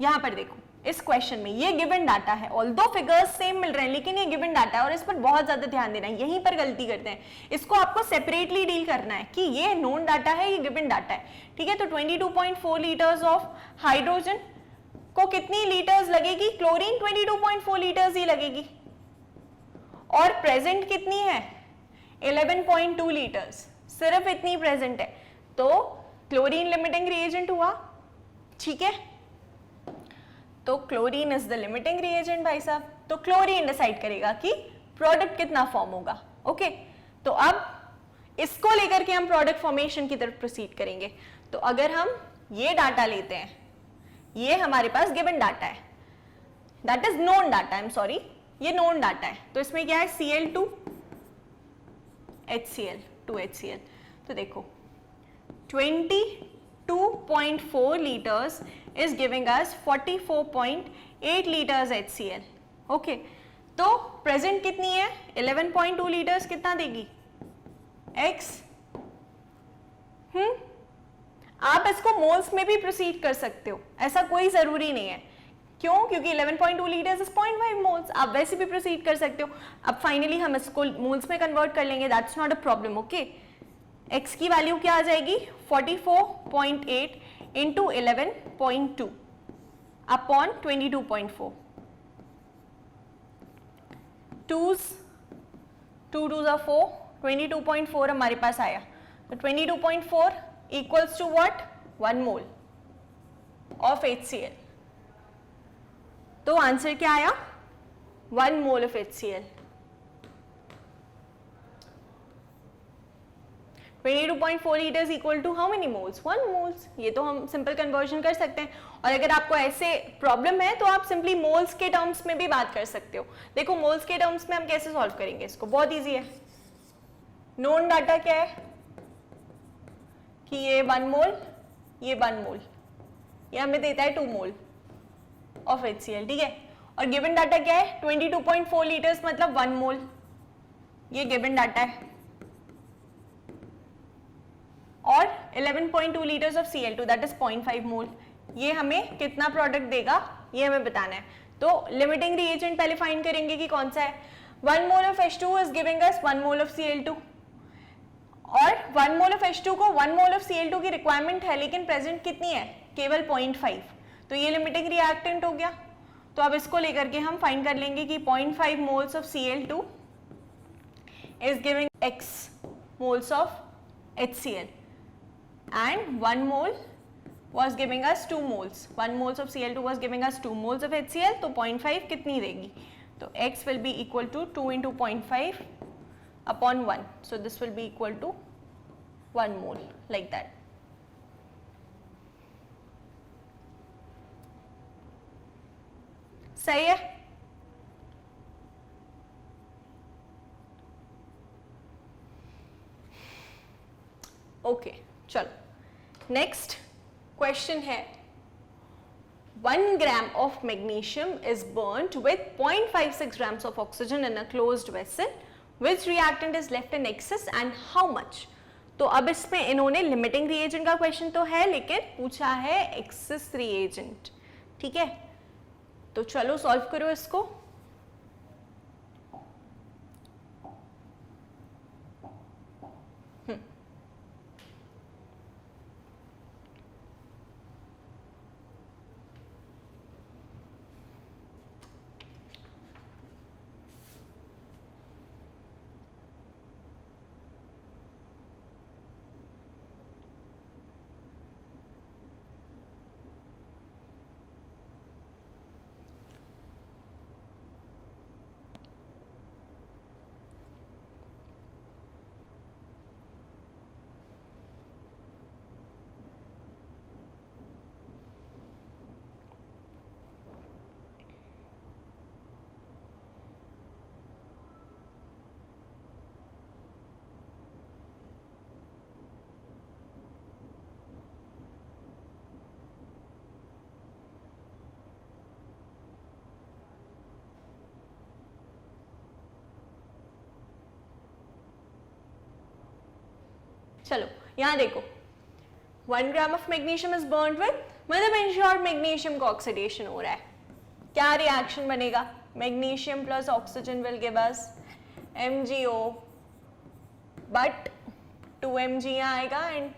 यहां पर देखो इस क्वेश्चन में ये गिवन डाटा है, ऑल्दो फिगर्स सेम मिल रहे हैं लेकिन ये गिवन डाटा है और इस पर बहुत ज्यादा ध्यान देना है. यहीं पर गलती करते हैं, इसको आपको सेपरेटली डील करना है कि ये नोन डाटा है, ये गिवन डाटा है. ठीक है, तो 22.4 liters ऑफ हाइड्रोजन को कितनी लीटर्स लगेगी? क्लोरीन 22.4 liters ही लगेगी. और प्रेजेंट कितनी है? 11.2 liters, सिर्फ इतनी प्रेजेंट है. तो क्लोरीन लिमिटिंग रिएजेंट हुआ. ठीक है, तो chlorine is the limiting reagent भाई साहब. तो क्लोरीन डिसाइड करेगा कि प्रोडक्ट कितना फॉर्म होगा. ओके, तो अब इसको लेकर के हम प्रोडक्ट फॉर्मेशन की तरफ प्रोसीड करेंगे. तो अगर हम ये डाटा लेते हैं, ये हमारे पास गिवन डाटा है, that is known data, I am sorry, ये नोन डाटा है. तो इसमें क्या है? Cl2 HCl 2HCl. तो देखो 20 2.4 liters is giving us 44.8 liters HCl. Okay, तो प्रेजेंट कितनी है? 11.2 लीटर्स कितना देगी? X. आप इसको मोल्स में भी प्रोसीड कर सकते हो, ऐसा कोई जरूरी नहीं है. क्यों? क्योंकि 11.2 लीटर्स इज 0.5 मोल्स. आप वैसे भी प्रोसीड कर सकते हो. अब फाइनली हम इसको मोल्स में कन्वर्ट कर लेंगे, that's not a problem. Okay, x की वैल्यू क्या आ जाएगी? 44.8 इंटू 11.2 अपॉन 22.4. 2 2 are 4, 22.4 हमारे पास आया. तो 22.4 equals to what? 1 mole of HCl. तो आंसर क्या आया? 1 mole of HCl. 22.4 litres equal to how many moles? 1 moles. ये तो हम सिंपल कन्वर्जन कर सकते हैं. और अगर आपको ऐसे प्रॉब्लम है तो आप सिंपली मोल्स के टर्म्स में भी बात कर सकते हो. देखो मोल्स के टर्म्स में हम कैसे सॉल्व करेंगे इसको, बहुत इजी है. नोन डाटा क्या है कि ये 1 मोल, ये 1 मोल, ये हमें देता है 2 मोल ऑफ HCl. ठीक है, और गिवन डाटा क्या है? 22.4 लीटर्स मतलब 1 मोल. ये गिवन डाटा है. और 11.2 litres of Cl2 that is 0.5 मोल. ये हमें कितना प्रोडक्ट देगा ये हमें बताना है. तो लिमिटिंग रिएजेंट पहले फाइंड करेंगे कि कौन सा है. 1 mole of H2 is giving us 1 mole of Cl2. और 1 मोल ऑफ H2 को 1 मोल ऑफ Cl2 की रिक्वायरमेंट है, लेकिन प्रेजेंट कितनी है? केवल 0.5. तो ये लिमिटिंग रिएक्टेंट हो गया. तो अब इसको लेकर के हम फाइंड कर लेंगे कि 0.5 moles of Cl2 is giving x moles of HCl and 1 mole was giving us 2 moles. 1 moles of Cl2 was giving us 2 moles of HCl. तो 0.5 कितनी देगी? तो x will be equal to 2 into 0.5 upon 1. So this will be equal to 1 mole like that. सही है? Okay, चलो next question है. 1 gram of magnesium is burnt with 0.56 grams of oxygen in a closed vessel. Which reactant is left in excess and how much? तो अब इसमें इन्होंने limiting reagent का question तो है, लेकिन पूछा है एक्सेस रिएजेंट. ठीक है, तो चलो सॉल्व करो इसको. चलो यहां देखो, 1 gram of magnesium is burned with, मतलब इन शॉर्ट मैग्नीशियम का ऑक्सीडेशन हो रहा है. क्या रिएक्शन बनेगा? Magnesium plus oxygen will give us MgO, but 2Mg आएगा and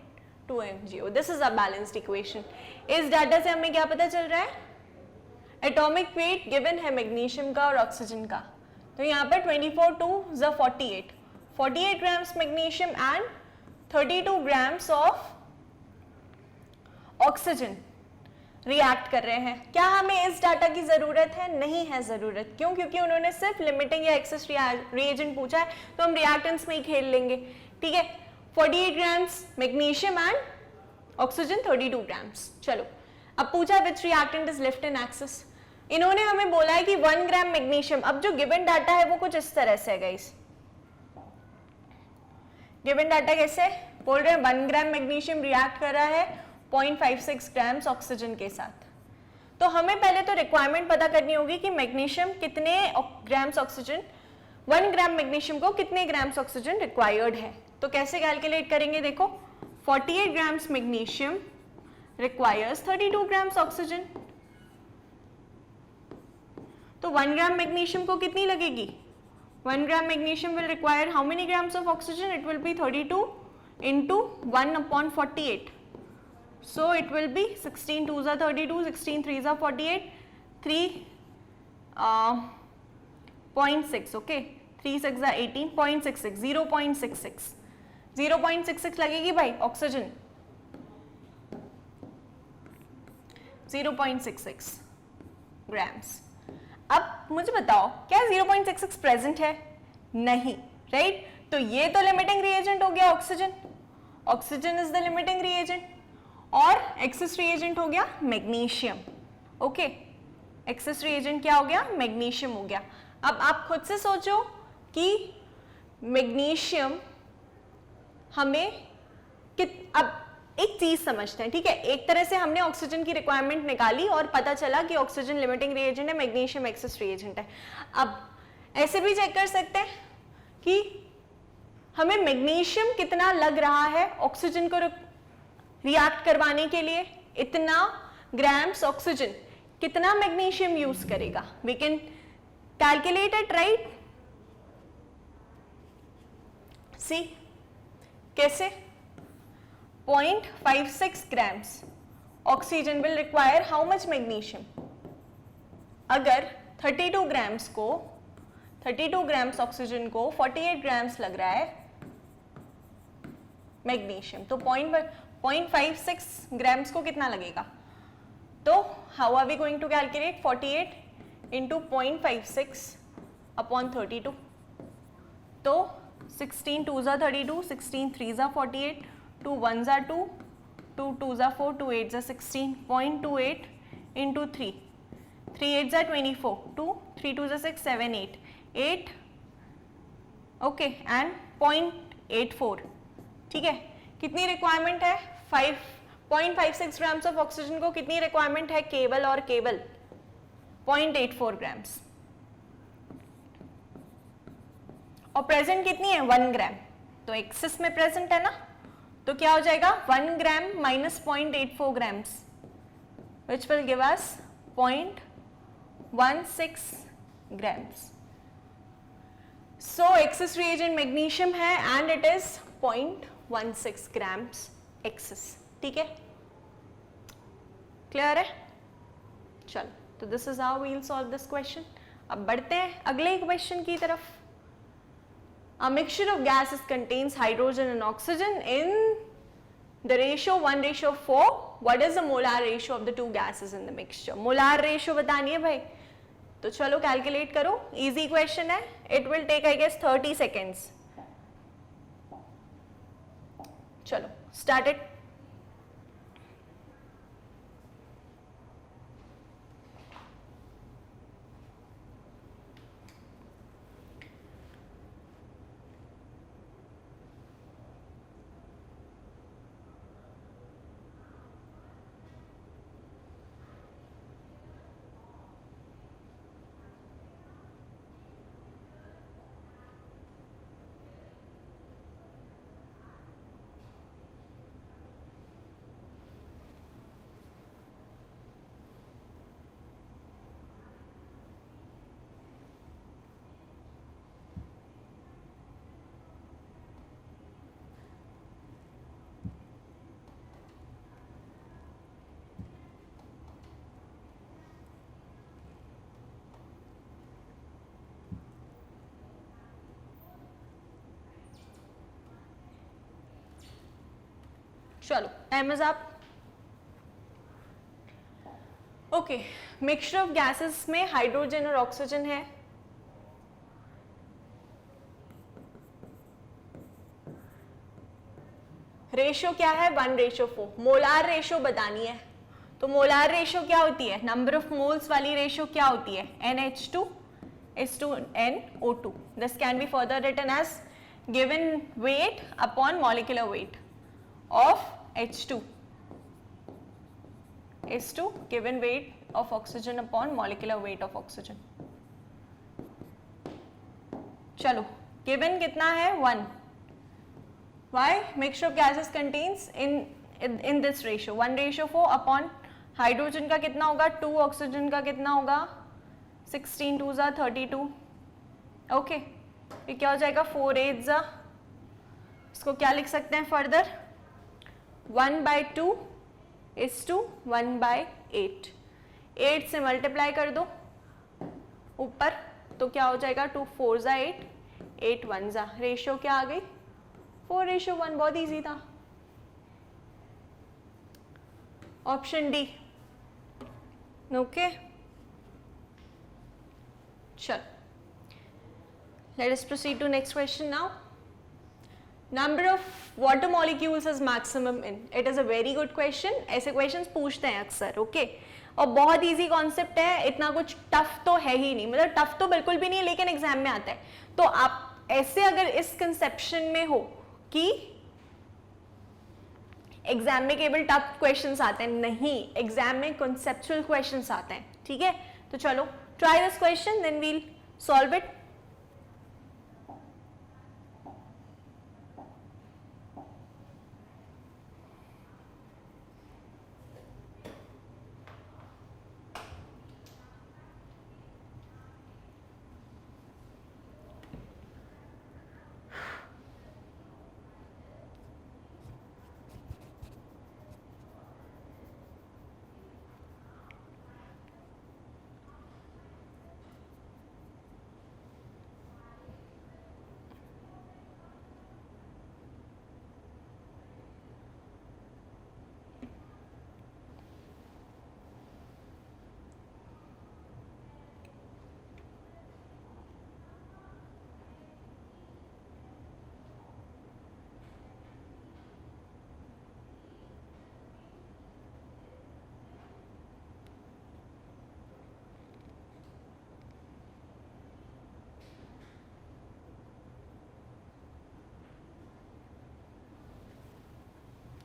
2MgO. This is a balanced equation. इस डाटा से हमें क्या पता चल रहा है? एटॉमिक वेट गिवन है मैग्नीशियम का और ऑक्सीजन का. तो यहाँ पर 24 2 is 48. 48 grams magnesium and 32 grams of oxygen react कर रहे हैं. क्या हमें इस डाटा की जरूरत है? नहीं है जरूरत. क्यों? क्योंकि उन्होंने सिर्फ लिमिटिंग या एक्सेस रिएजेंट पूछा है, तो हम रिएक्टेंट्स में ही खेल लेंगे. ठीक है, 48 grams magnesium and oxygen 32 grams. चलो अब पूछा which reactant is left in excess. इन्होंने हमें बोला है कि 1 ग्राम मैग्नीशियम. अब जो गिवन डाटा है वो कुछ इस तरह से है गाइस. गिवन डाटा कैसे बोल रहे हैं? 1 ग्राम मैग्नीशियम रिएक्ट कर रहा है 0.56 ग्राम्स ऑक्सीजन के साथ। तो हमें पहले तो रिक्वायरमेंट पता करनी होगी कि मैग्नीशियम कितने ग्राम्स ऑक्सीजन, 1 ग्राम मैग्नीशियम को कितने ग्राम्स ऑक्सीजन रिक्वायर्ड है। तो कैसे कैलकुलेट करेंगे, देखो 48 grams magnesium requires 32 grams oxygen. तो 1 ग्राम मैग्नीशियम को कितनी लगेगी, 1 gram magnesium will require how many grams of oxygen? It will be 32 into 1/48. So it will be 16 2s are 32, 16 3s are 48, 3.6, okay, 3 6s are 18, 0.66, 0.66, 0.66 लगेगी भाई oxygen, 0.66 grams. अब मुझे बताओ क्या 0.66 प्रेजेंट है? नहीं, राइट? तो ये तो लिमिटिंग रिएजेंट हो गया oxygen, oxygen is the limiting reagent, और एक्सेस रिएजेंट हो गया मैग्नीशियम। ओके, एक्सेस रिएजेंट क्या हो गया? मैग्नीशियम हो गया। अब आप खुद से सोचो कि मैग्नीशियम हमें अब एक चीज समझते हैं, ठीक है? एक तरह से हमने ऑक्सीजन की रिक्वायरमेंट निकाली और पता चला कि ऑक्सीजन लिमिटिंग रिएजेंट है, मैग्नीशियम एक्सेस रिएजेंट है। अब ऐसे भी चेक कर सकते हैं कि हमें मैग्नीशियम कितना लग रहा है ऑक्सीजन को रिएक्ट करवाने के लिए, इतना ग्राम्स ऑक्सीजन कितना मैग्नीशियम यूज करेगा। We can calculate it, right? See कैसे? 0.56 grams oxygen will require how much magnesium? अगर 32 grams को 32 grams ऑक्सीजन को 48 grams लग रहा है मैग्नीशियम, तो 0.56 grams को कितना लगेगा? तो how are we going to calculate? 48 into 0.56 upon 32, तो 16 2s are 32, 16 3s are 48, 2 1s are 2, 2 2s are 4, 2 8s are 16, 0.28 into 3, 3 8s are 24, 2 3 2s are 6, 7 8, 8, okay, and 0.84, ठीक है? कितनी रिक्वायरमेंट है? 0.56 ग्राम्स ऑफ ऑक्सीजन को कितनी रिक्वायरमेंट है केवल और केवल? 0.84 ग्राम्स, और प्रेजेंट कितनी है? 1 ग्राम, तो एक्सेस में प्रेजेंट है ना, तो क्या हो जाएगा? 1 gram minus 0.84 grams, which will give us 0.16 grams. So excess reagent magnesium है and it is 0.16 grams excess, ठीक है? क्लियर है? चलो, तो this is how we will solve this question. अब बढ़ते हैं अगले क्वेश्चन की तरफ। A mixture of gases contains hydrogen and oxygen in the ratio 1:4. What is the molar ratio of the two gases in the mixture? Molar ratio बतानी है भाई, तो चलो कैलकुलेट करो। इजी क्वेश्चन है, it will take I guess 30 seconds. चलो start it. चलो एमएस आप। ओके, मिक्सचर ऑफ गैसेस में हाइड्रोजन और ऑक्सीजन है। रेशियो क्या है? 1:4। मोलार रेशियो बतानी है, तो मोलार रेशियो क्या होती है? नंबर ऑफ मोल्स वाली रेशियो क्या होती है? NH2 is to NO2. This can be further written as given weight upon molecular weight of H2. is to given weight of oxygen upon molecular weight of oxygen. चलो given कितना है 1. Why? Mixture of gases contains in this ratio 1:4 upon hydrogen का कितना होगा 2, oxygen का कितना होगा 16 2 जा 32. ओके ये क्या हो जाएगा 4 8 जा, इसको क्या लिख सकते हैं फर्दर 1/2 is to 1/8. 8 से मल्टीप्लाई कर दो ऊपर तो क्या हो जाएगा 2 4 जा 8 8 1 जा, रेशियो क्या आ गई 4:1. बहुत इजी था. Option D. ओके चल let us proceed to next question now. Number of water molecules is maximum in. It is a very good question. ऐसे questions पूछते हैं अक्सर. ओके और बहुत इजी कॉन्सेप्ट है, इतना कुछ टफ तो है ही नहीं, मतलब टफ तो बिल्कुल भी नहीं है लेकिन एग्जाम में आता है. तो आप ऐसे अगर इस कंसेप्शन में हो कि एग्जाम में केवल टफ क्वेश्चंस आते हैं, नहीं एग्जाम में कॉन्सेप्चुअल क्वेश्चंस आते हैं. ठीक है तो चलो try this question then we'll solve it.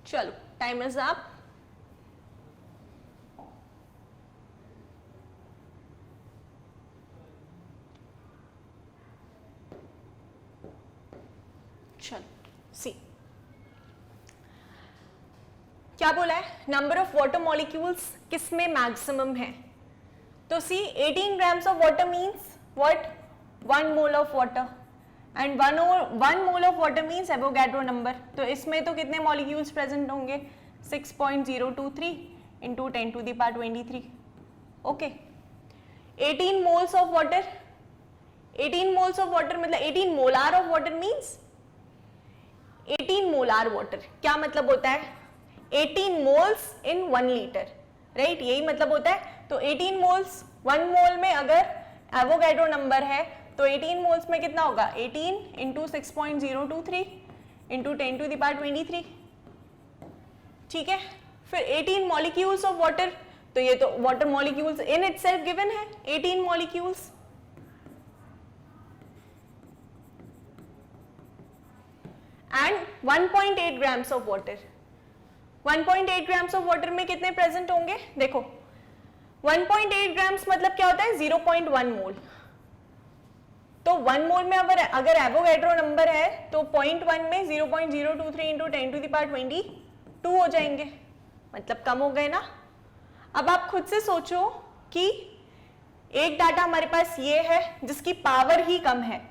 चलो टाइम इज अप. चलो सी क्या बोला है नंबर ऑफ वाटर मॉलिक्यूल्स किस में मैक्सिमम है. तो सी 18 grams of water means what 1 mole of water and 1 mole of water means Avogadro number. तो इसमें तो कितने मॉलिक्यूल्स प्रेजेंट होंगे 6.023 into 10 to the power 23. Okay 18 moles of water, 18 moles of water मतलब 18 molar of water means 18 molar water. क्या मतलब होता है 18 मोल्स इन 1 लीटर, राइट यही मतलब होता है. तो 18 मोल्स 1 मोल में अगर एवोगैड्रो नंबर है तो 18 मोल्स में कितना होगा 18 into 6.023 into 10 to the power 23. ठीक है फिर 18 मॉलिक्यूल्स ऑफ वाटर, तो ये तो water molecules in itself given है 18 molecules. And 1.8 grams of water. 1.8 grams of water में कितने प्रेजेंट होंगे देखो 1.8 grams मतलब क्या होता है 0.1 मोल. तो 1 मोल में अगर एवोगैड्रो नंबर है तो 0.1 में 0.023 इंटू 10 to the power 22 हो जाएंगे, मतलब कम हो गए ना. अब आप खुद से सोचो कि एक डाटा हमारे पास ये है जिसकी पावर ही कम है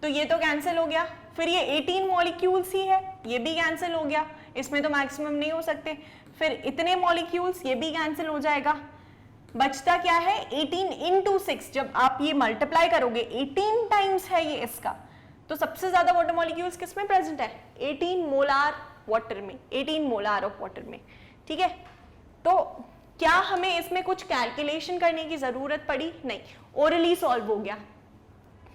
तो ये तो कैंसिल हो गया. फिर ये 18 मॉलिक्यूल्स ही है ये भी कैंसिल हो गया, इसमें तो मैक्सिमम नहीं हो सकते. फिर इतने मॉलिक्यूल्स ये भी कैंसिल हो जाएगा. बचता क्या है 18 इंटू 6. जब आप ये मल्टीप्लाई करोगे 18 टाइम्स है ये इसका, तो सबसे ज्यादा वाटर मॉलिक्यूल्स किस में प्रेजेंट है 18 मोलार वाटर में, 18 मोलार ऑफ वाटर में. ठीक है तो क्या हमें इसमें कुछ कैलकुलेशन करने की जरूरत पड़ी नहीं, ओरली सॉल्व हो गया.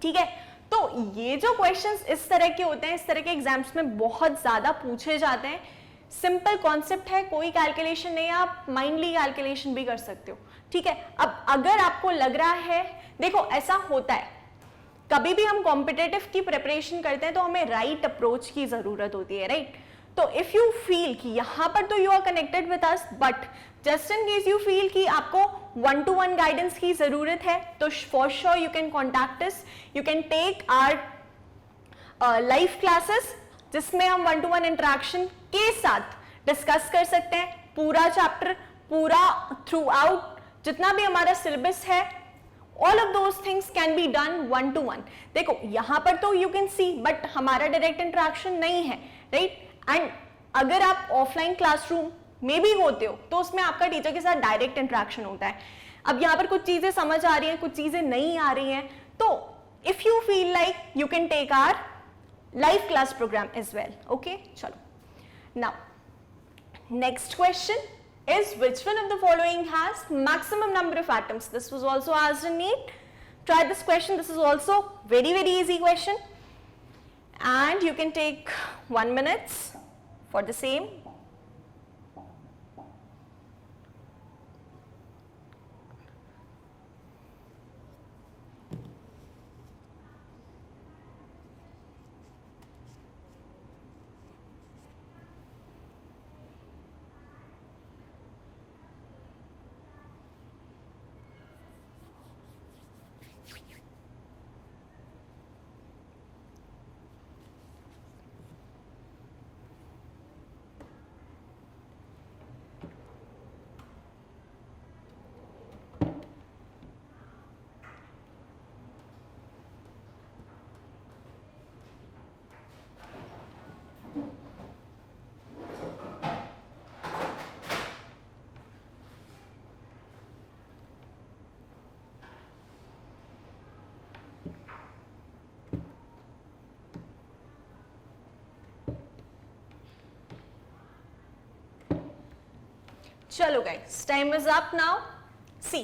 ठीक है तो ये जो क्वेश्चंस इस तरह के होते हैं इस तरह के एग्जाम्स में बहुत ज्यादा पूछे जाते हैं. सिंपल कॉन्सेप्ट है, कोई कैलकुलेशन नहीं है, आप माइंडली कैलकुलेशन भी कर सकते हो. ठीक है अब अगर आपको लग रहा है देखो ऐसा होता है कभी भी हम कॉम्पिटिटिव की प्रिपरेशन करते हैं तो हमें राइट अप्रोच की जरूरत होती है, राइट. तो इफ यू फील कि यहां पर तो you are connected with us, but just in case you feel कि आपको 1-to-1 गाइडेंस की जरूरत है, तो for sure you can contact us, you can take our live classes, जिसमें हम 1-to-1 इंटरेक्शन के साथ डिस्कस कर सकते हैं पूरा चैप्टर, पूरा थ्रू आउट जितना भी हमारा सिलेबस है, all of those things can be done 1-to-1. देखो यहां पर तो यू कैन सी, बट हमारा डायरेक्ट इंटरेक्शन नहीं है, राइट? एंड अगर आप ऑफलाइन क्लासरूम में भी होते हो तो उसमें आपका टीचर के साथ डायरेक्ट इंटरेक्शन होता है. अब यहाँ पर कुछ चीजें समझ आ रही हैं, कुछ चीजें नहीं आ रही हैं, तो if you feel like you can take our live class program as well. Okay, चलो now next question is which one of the following has maximum number of atoms? This was also asked in NEET. Try this question. This is also very easy question, and you can take 1 minute for the same. चलो guys, time is up now. See,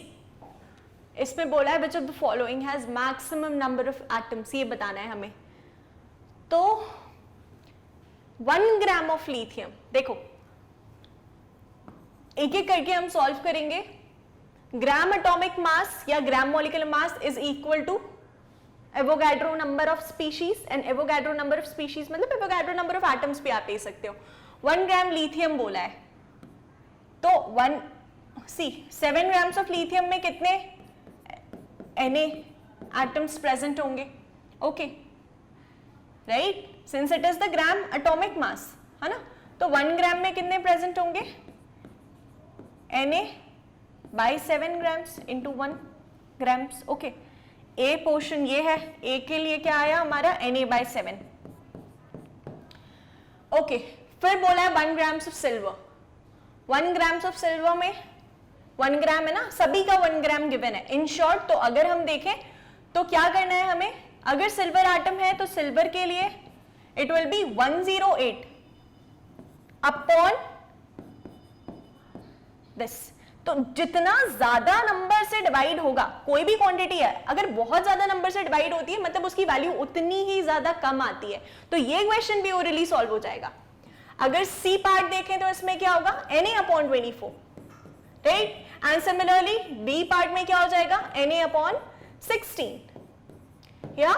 इसमें बोला है which of the following has maximum number of atoms, ये बताना है हमें. तो 1 gram of lithium, देखो एक एक करके हम सॉल्व करेंगे. ग्राम एटॉमिक मास या gram molecular mass is equal to Avogadro number of species, and Avogadro number of species मतलब एवोगाड्रो नंबर ऑफ एटम्स भी आप ले सकते हो. 1 ग्राम लिथियम बोला है, तो 7 ग्राम्स ऑफ लिथियम में कितने Na एटम्स प्रेजेंट होंगे? Okay, right, since it is the gram atomic मास, है ना, तो 1 ग्राम में कितने प्रेजेंट होंगे? Na/7 grams into 1 grams. Okay, ए पोर्शन ये है, ए के लिए क्या आया हमारा? Na/7. ओके, फिर बोला है 1 grams of silver. 1 grams of silver में 1 ग्राम है ना, सभी का 1 ग्राम गिवन है. इन शॉर्ट, तो अगर हम देखें तो क्या करना है हमें? अगर सिल्वर एटम है तो सिल्वर के लिए it will B 108 upon this. तो जितना ज्यादा नंबर से डिवाइड होगा, कोई भी क्वांटिटी है, अगर बहुत ज्यादा नंबर से डिवाइड होती है मतलब उसकी वैल्यू उतनी ही ज्यादा कम आती है. तो ये क्वेश्चन भी ओरली सॉल्व हो जाएगा. अगर सी पार्ट देखें तो इसमें क्या होगा? Na/24, right. And similarly b part में क्या हो जाएगा? Na/16. या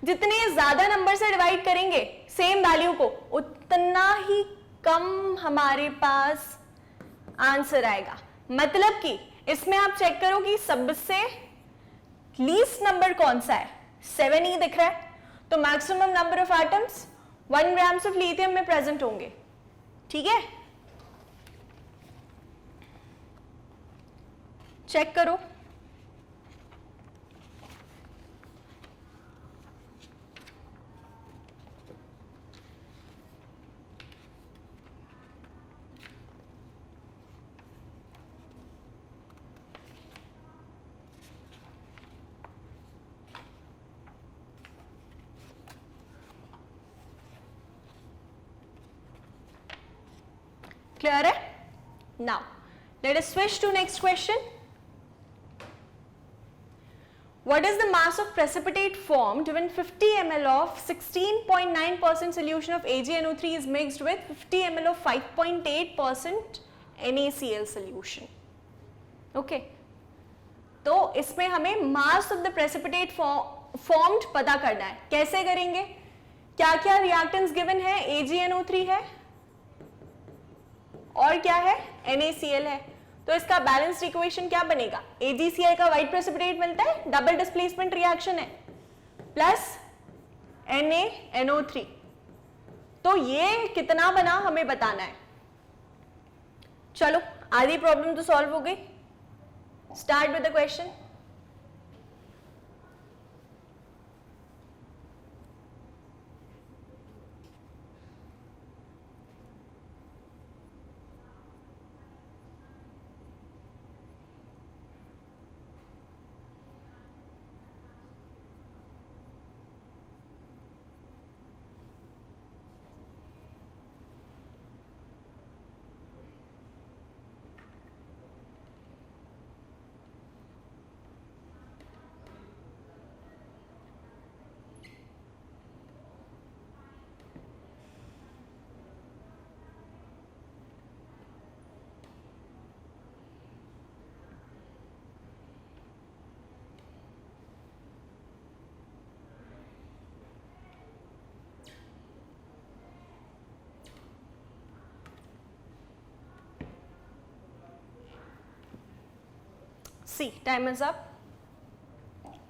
जितने ज्यादा नंबर से डिवाइड करेंगे सेम वैल्यू को, उतना ही कम हमारे पास आंसर आएगा. मतलब कि इसमें आप चेक करो कि सबसे लीस्ट नंबर कौन सा है? 7 ही दिख रहा है. तो maximum number of atoms 1 grams of lithium में प्रेजेंट होंगे. ठीक है, चेक करो. Clear है? Now, let us switch to next question. What is the mass of precipitate formed when 50 ml of 16.9% solution of AgNO3 is mixed with 50 ml of 5.8% NaCl solution? Okay. तो इसमें हमें mass of the precipitate formed पता करना है. कैसे करेंगे? क्या क्या रिएक्टेंट्स गिवन है? AgNO3 है और क्या है? NaCl है। तो इसका बैलेंस्ड इक्वेशन क्या बनेगा? AgCl का व्हाइट प्रेसिपिटेट मिलता है, डबल डिस्प्लेसमेंट रिएक्शन है, प्लस NaNO3। तो ये कितना बना हमें बताना है। चलो आधी प्रॉब्लम तो सॉल्व हो गई। Start with the question. See time is up.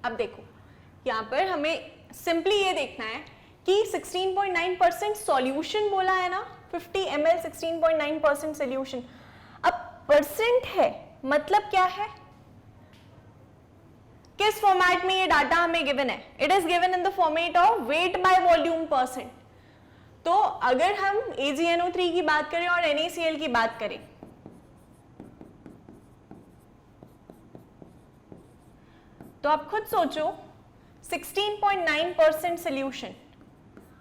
अब देखो यहां पर हमें सिंपली ये देखना है कि 16.9% सॉल्यूशन बोला है ना, 50 ml 16.9% सॉल्यूशन। अब परसेंट है मतलब क्या है? किस फॉर्मेट में ये डाटा हमें गिवन है? It is given in the format of weight by volume percent. तो अगर हम AgNO3 की बात करें और NaCl की बात करें, तो आप खुद सोचो 16.9% सोल्यूशन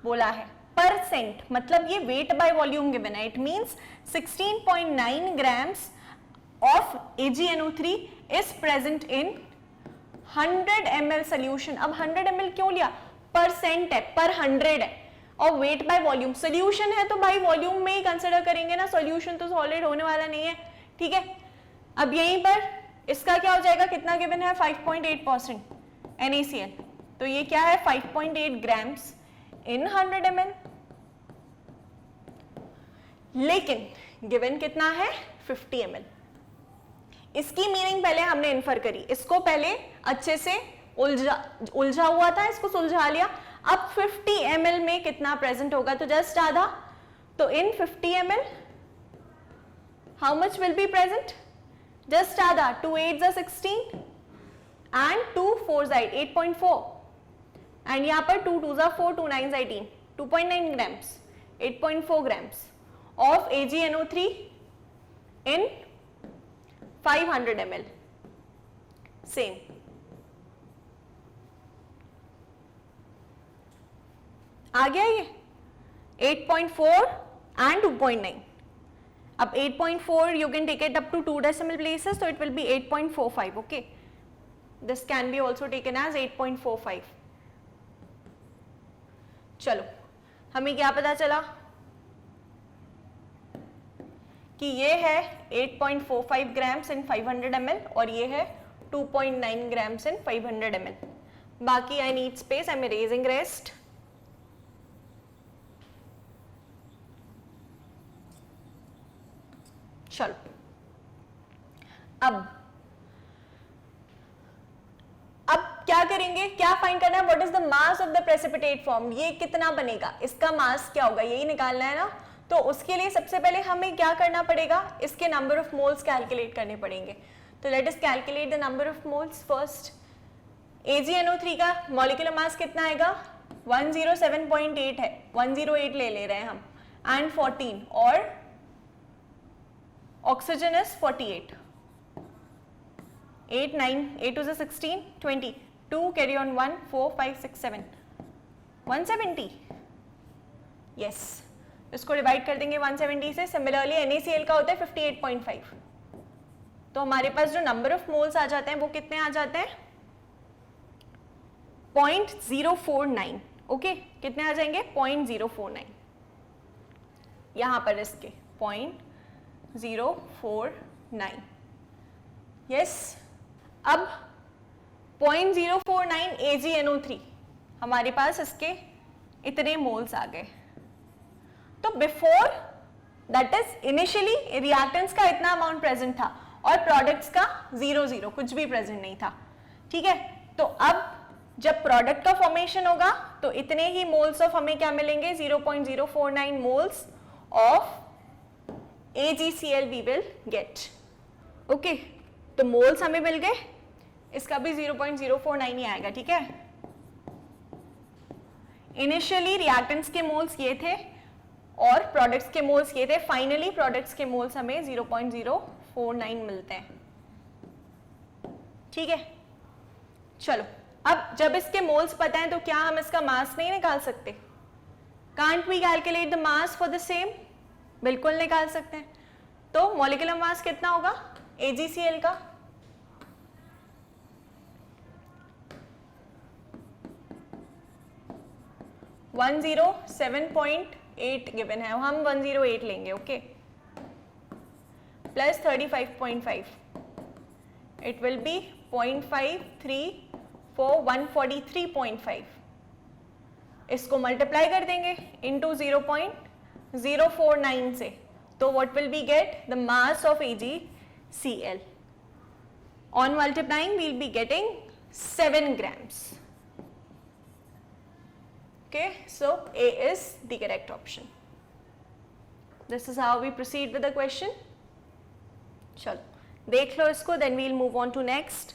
बोला है, परसेंट मतलब ये वेट बाय वॉल्यूम गिवन है। It means 16.9 grams of AgNO3 is present in 100 ml solution. अब 100 ml क्यों लिया? परसेंट है, पर 100 है, और वेट बाय वॉल्यूम सोल्यूशन है तो बाय वॉल्यूम में ही कंसिडर करेंगे ना, सोल्यूशन तो सॉलिड होने वाला नहीं है। ठीक है, अब यहीं पर इसका क्या हो जाएगा? कितना गिवन है? 5.8% NaCl। तो ये क्या है? 5.8 ग्राम्स इन 100 ml। लेकिन गिवन कितना है? 50 ml। इसकी मीनिंग पहले हमने इन्फर करी, इसको पहले अच्छे से उलझा हुआ था, इसको सुलझा लिया। अब 50 ml में कितना प्रेजेंट होगा? तो जस्ट आधा। तो इन 50 ml how much will be present? Just आधा। 2 8s are 16 and 2 4s are 8.4 and यहाँ पर 2 2s are 4, 2 9s are 18, 2.9 grams, 8.4 grams of AgNO3 in 500 ml। Same आ गया ये 8.4 and 2.9। अब 8.4 you can take it up to 2 decimal places, so it will be 8.45. okay, this can be also taken as 8.45। चलो हमें क्या पता चला कि ये है 8.45 ग्राम्स इन 500 ml और ये है 2.9 ग्राम्स इन 500 ml। बाकी I need space, I am erasing rest. चलो अब क्या करेंगे? क्या फाइंड करना है? What is the mass of the precipitate form? ये कितना बनेगा, इसका मास क्या होगा, यही निकालना है ना। तो उसके लिए सबसे पहले हमें क्या करना पड़ेगा? इसके नंबर ऑफ मोल्स कैलकुलेट करने पड़ेंगे। तो let us calculate the number of moles first. AgNO3 का मॉलिक्यूलर मास कितना आएगा? 107.8 है, 108 ले रहे हैं हम, एंड 14, और oxygen is 48। 8 9 8 is 16, 20, 2 carry on 1 4 5 6 7, 170। Yes, इसको डिवाइड कर देंगे 170 से। सिमिलरली NaCl का होता है 58.5। तो हमारे पास जो नंबर ऑफ मोल्स आ जाते हैं वो कितने आ जाते हैं? 0.049। ओके, कितने आ जाएंगे? 0.049। यहां पर इसके 0.049। यस, अब 0.049 AgNO3 हमारे पास इसके इतने मोल्स आ गए। तो before that is initially reactants का इतना अमाउंट प्रेजेंट था और प्रोडक्ट्स का 0 कुछ भी प्रेजेंट नहीं था, ठीक है। तो अब जब प्रोडक्ट का फॉर्मेशन होगा तो इतने ही मोल्स ऑफ हमें क्या मिलेंगे, 0.049 moles of AgCl we will get. Okay, तो मोल्स हमें मिल गए, इसका भी 0.049 ही आएगा, ठीक है। इनिशियली रिएक्टेंट्स के मोल्स ये थे और प्रोडक्ट्स के मोल्स ये थे, फाइनली प्रोडक्ट्स के मोल्स हमें 0.049 मिलते हैं, ठीक है। चलो, अब जब इसके मोल्स पता है तो क्या हम इसका मास नहीं निकाल सकते? Can't we calculate the mass for the same? बिल्कुल निकाल सकते हैं। तो मॉलिक्यूलर मास कितना होगा AgCl का? वन 107.8 गिवन है, हम 108 लेंगे, okay, plus 35.5, it will B 0.53 for 143.5। इसको मल्टीप्लाई कर देंगे इंटू 0.049 से, तो what will be get the mass of AgCl। On multiplying we will be getting 7 grams। Okay, so A is the correct option. This is how we proceed with the question. चलो देख लो इसको, then we'll move on to next.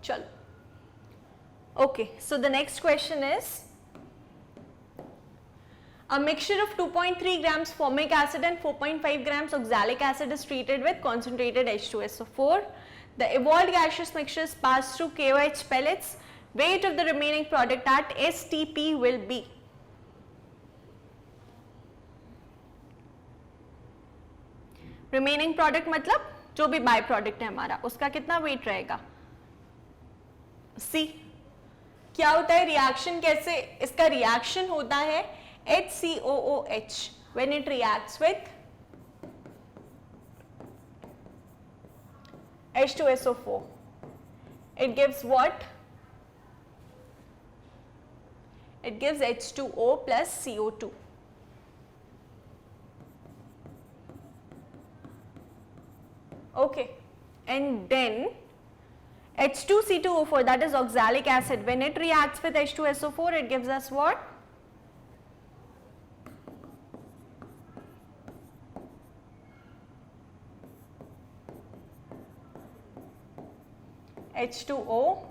चलो, okay, so the next question is, a mixture of 2.3 grams formic acid and 4.5 grams oxalic acid is treated with concentrated H2SO4. The evolved gaseous mixture is passed through KOH pellets. Weight of the remaining product at STP will be? Remaining product मतलब जो भी by product है हमारा, उसका कितना wait रहेगा? C। क्या होता है रिएक्शन, कैसे इसका रिएक्शन होता है? HCOOH when it reacts with H2SO4, it gives what? It gives H2O plus CO2. Okay, and then H2C2O4, that is oxalic acid, when it reacts with H2SO4, it gives us what? H2O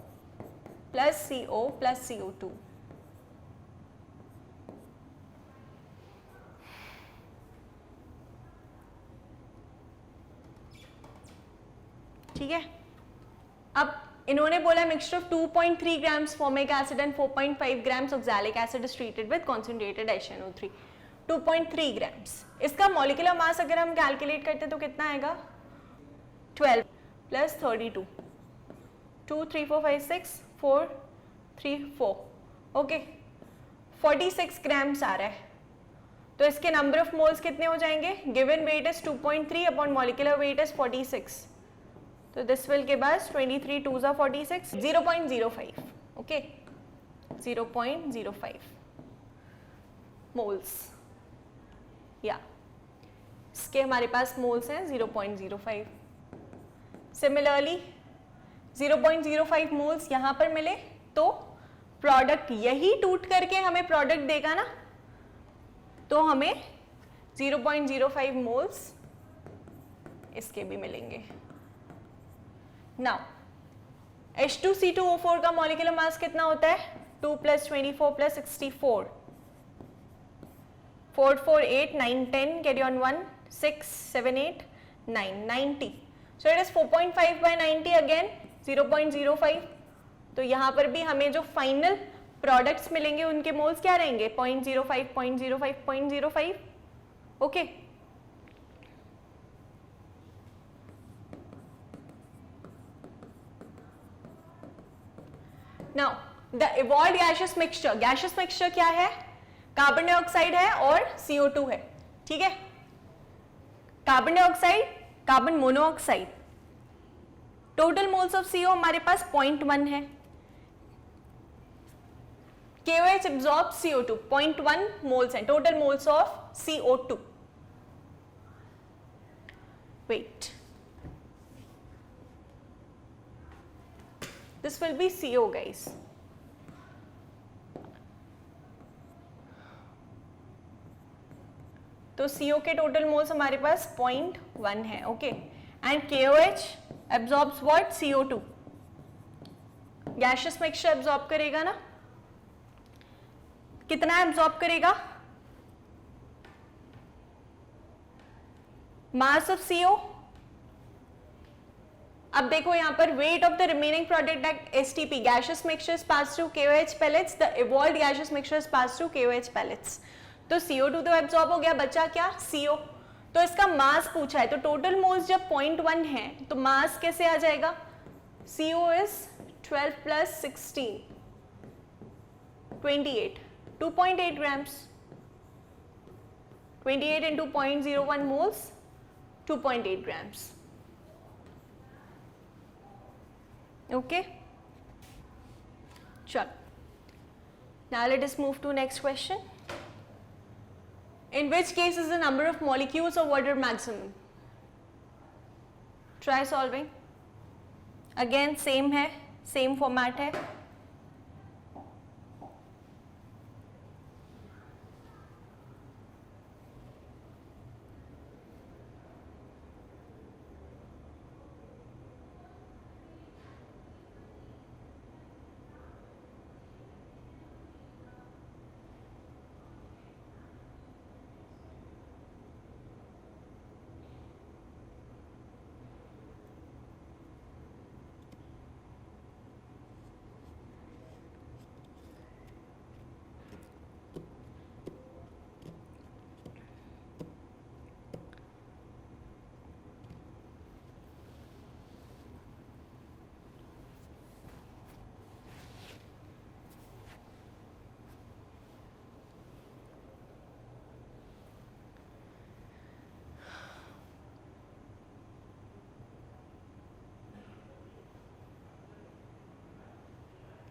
plus CO plus CO2. ठीक है, अब इन्होंने बोला mixture of 2.3 grams formic acid and 4.5 grams oxalic acid is treated with concentrated HNO3. 2.3 grams, इसका molecular mass अगर हम calculate करते तो कितना आएगा? 12 plus 32, 2 3 4 5 6 4 3 4, ओके, 46 grams आ रहा है। तो इसके नंबर ऑफ मोल्स कितने हो जाएंगे? Given weight is 2.3 upon molecular weight is 46, तो this will give us 23 2s are 46, 0.05, okay, 0.05 moles, या इसके हमारे पास मोल्स हैं 0.05। सिमिलरली 0.05 मोल्स यहाँ पर मिले तो प्रोडक्ट यही टूट करके हमें प्रोडक्ट देगा ना, तो हमें 0.05 मोल्स इसके भी मिलेंगे। नाउ H2C2O4 का मॉलिक्यूलर मास कितना होता है? 2 plus 24 plus 64, 4 4 8 9 10, carry on 1 6 7 8 9 90, so it is 4.5 by 90 again 0.05। तो यहाँ पर भी हमें जो फाइनल प्रोडक्ट्स मिलेंगे उनके मोल्स क्या रहेंगे? 0.05 0.05 0.05, okay. Now the evolved gaseous mixture, gaseous mixture क्या है? कार्बन डाइऑक्साइड है और CO2 है, ठीक है। Carbon dioxide carbon monoxide, total moles of CO हमारे पास 0.1 है, KOH absorbs CO2, 0.1 moles हैं, total moles of CO2. Wait, this will be CO guys. तो CO के टोटल मोल्स हमारे पास 0.1 है, okay, and KOH absorbs what? CO2. Gaseous mixture absorb करेगा ना, कितना एब्जॉर्ब करेगा? Mass of CO. अब देखो यहां पर weight of the remaining product at STP, gaseous mixture is pass through KOH pellets, the evolved gaseous mixture is pass through KOH pellets. तो CO2 तो एब्जॉर्ब हो गया, बचा क्या? CO. तो इसका मास पूछा है, तो टोटल मोल्स जब 0.1 है तो मास कैसे आ जाएगा? CO is 12 plus 16, 28, 2.8 grams. 28 into 0.01 moles, 2.8 grams. Okay? Sure. Now let us move to next question. In which case is the number of molecules of water maximum? Try solving. Again same है, same format है.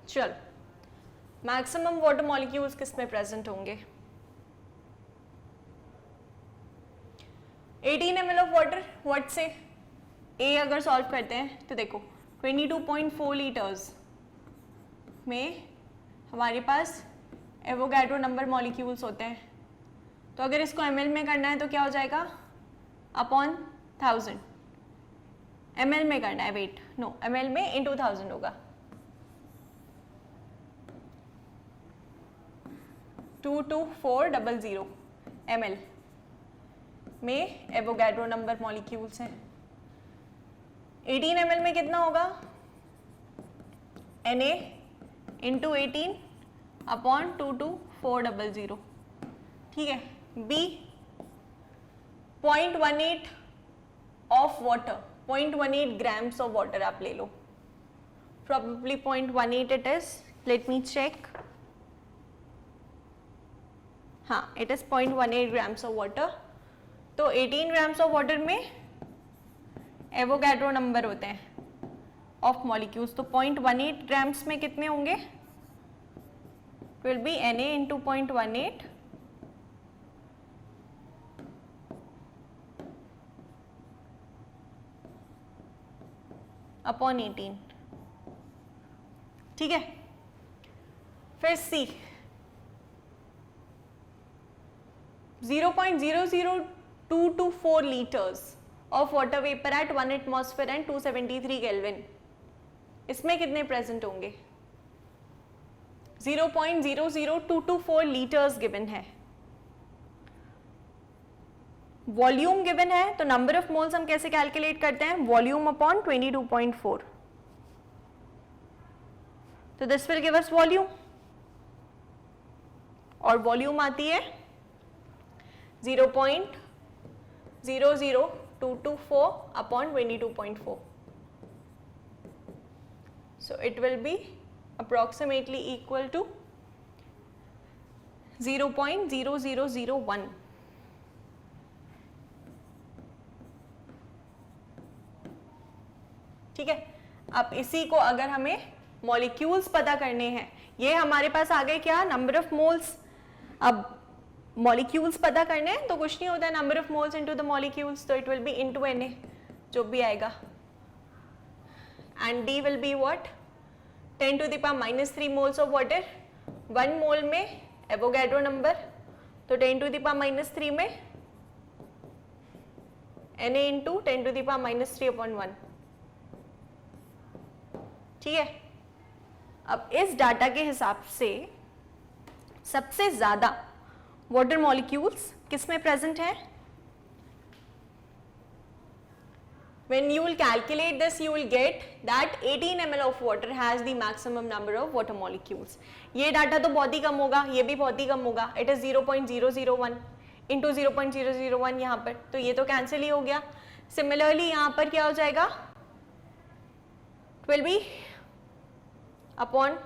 चल, maximum water molecules किस में present होंगे? 18 ml of water, what से ए अगर solve करते हैं तो देखो 22.4 लीटर्स में हमारे पास एवोगैड्रो नंबर मॉलिक्यूल्स होते हैं, तो अगर इसको ml में करना है तो क्या हो जाएगा? अपॉन 1000. ml में करना है, वेट नो, ml में इंटू 1000 होगा. 22400 ml में एवोगैड्रो नंबर मॉलिक्यूल्स हैं. 18 ml में कितना होगा? Na into 18 upon 22400. ठीक है. B 0.18 of water, 0.18 grams of water आप ले लो, probably 0.18 it is, let me check. हाँ, it is 0.18 grams of water. तो 18 ग्राम्स ऑफ वाटर में एवोगैड्रो नंबर होते हैं ऑफ मॉलिक्यूल्स, तो 0.18 ग्राम्स में कितने होंगे? Will be Na into 0.18 upon 18. ठीक है. फिर C 0.00224 liters of water vapor at 1 atmosphere and 273 Kelvin. इसमें कितने प्रेजेंट होंगे? 0.00224 लीटर्स गिवन है. वॉल्यूम गिवन है, तो नंबर ऑफ मोल्स हम कैसे कैलकुलेट करते हैं? Volume upon 22.4. तो this will give us volume, और वॉल्यूम आती है 0.00224 upon 22.4. So it will be approximately equal to 0.0001. ठीक है, अब इसी को अगर हमें मॉलिक्यूल्स पता करने हैं, ये हमारे पास आ गए क्या, नंबर ऑफ मोल्स। अब मॉलिक्यूल्स पता करने हैं तो कुछ नहीं होता है, number of moles into the molecules, तो it will be into Na, जो भी आएगा, and D will be what, 10 to the power -3 moles of water, 1 mole में एवोगैड्रो नंबर, तो 10 to the power -3 में Na into 10 to the power -3/1, ठीक है। अब इस डाटा के हिसाब से सबसे ज्यादा वाटर मॉलिक्यूल्स किस में प्रेजेंट है? When you will calculate this, you will get that 18 ml of water has the maximum number of water molecules. ये डाटा तो बहुत ही कम होगा, ये भी बहुत ही कम होगा, it is 0.001 into 0.001 यहाँ पर, तो ये तो कैंसिल ही हो गया। सिमिलरली यहाँ पर क्या हो जाएगा, it will be upon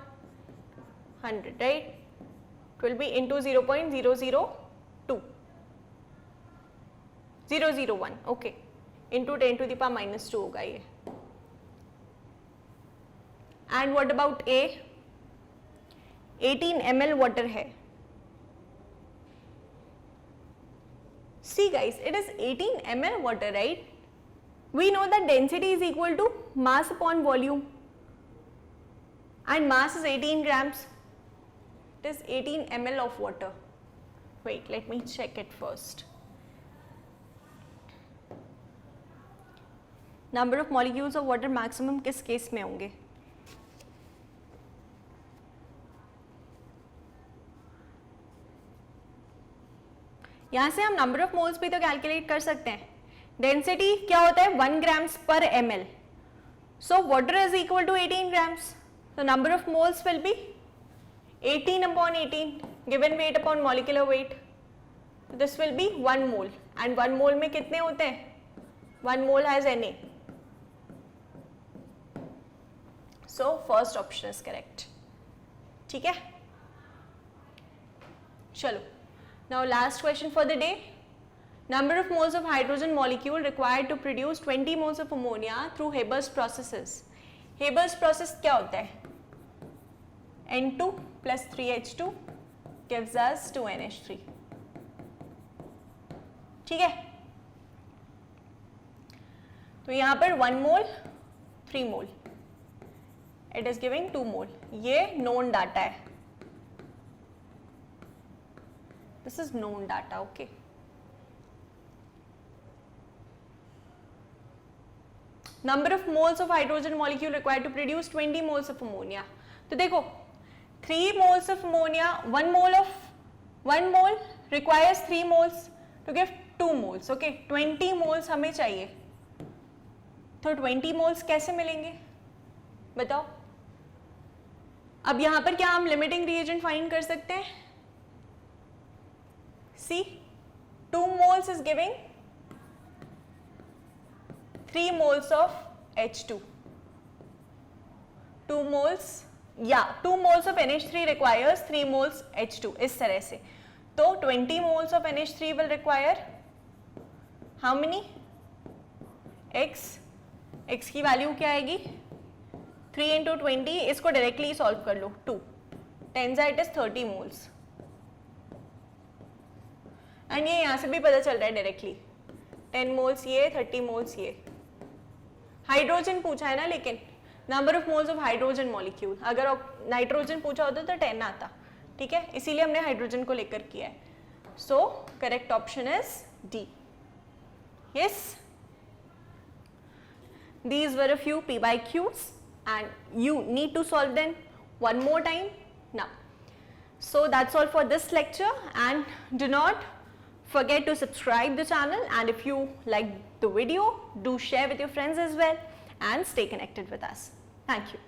100, right? It will be into 0.002, 001, okay, into 10 to the power -2 होगा ये। And what about A? 18 ml water है। See guys, it is 18 ml water, right? We know that density is equal to mass upon volume, and mass is 18 grams. It is 18 ml of water. Wait, let me check it first. Number of molecules of water maximum किस case में होंगे? यहाँ से हम number of moles भी तो calculate कर सकते हैं। डेंसिटी क्या होता है, 1 grams per ml. So water is equal to 18 grams. The number of moles will be 18 upon 18 given weight upon molecular weight. This will be 1 mole, and 1 mole में कितने होते हैं? 1 mole has Na. So first option is correct. ठीक है, चलो। Now last question for the day. Number of moles of hydrogen molecule required to produce 20 moles of ammonia through Haber's processes. Haber's process क्या होता है? N2 plus 3H2 gives us 2NH3. ठीक है, तो यहाँ पर 1 mole 3 mole, it is giving 2 mole. ये known data है, this is known data, okay. Number of moles of hydrogen molecule required to produce 20 moles of ammonia. तो देखो 3 moles of ammonia, 1 mole requires 3 moles to give 2 moles, okay. 20 moles हमें चाहिए, तो 20 moles कैसे मिलेंगे बताओ? अब यहाँ पर क्या हम लिमिटिंग रिएजेंट फाइंड कर सकते हैं? See, 2 moles is giving 3 moles of H2. 2 moles, yeah, 2 moles of NH3 requires 3 moles H2, इस तरह से। तो 20 moles of NH3 will require how many? X. X की वैल्यू क्या आएगी? 3 into 20, इसको डायरेक्टली सॉल्व कर लो, 2 10 it is 30 moles. एंड ये यहाँ से भी पता चल रहा है डायरेक्टली, 10 मोल्स ये, 30 मोल्स ये। हाइड्रोजन पूछा है ना, लेकिन number of moles of hydrogen molecule, अगर नाइट्रोजन पूछा होता तो 10 आता, ठीक है, इसीलिए हमने हाइड्रोजन को लेकर किया है। So correct option is D. Yes, these were a few PYQs and you need to solve them one more time now. So that's all for this lecture, and do not forget to subscribe the channel, and if you like the video, do share with your friends as well, and stay connected with us. Thank you.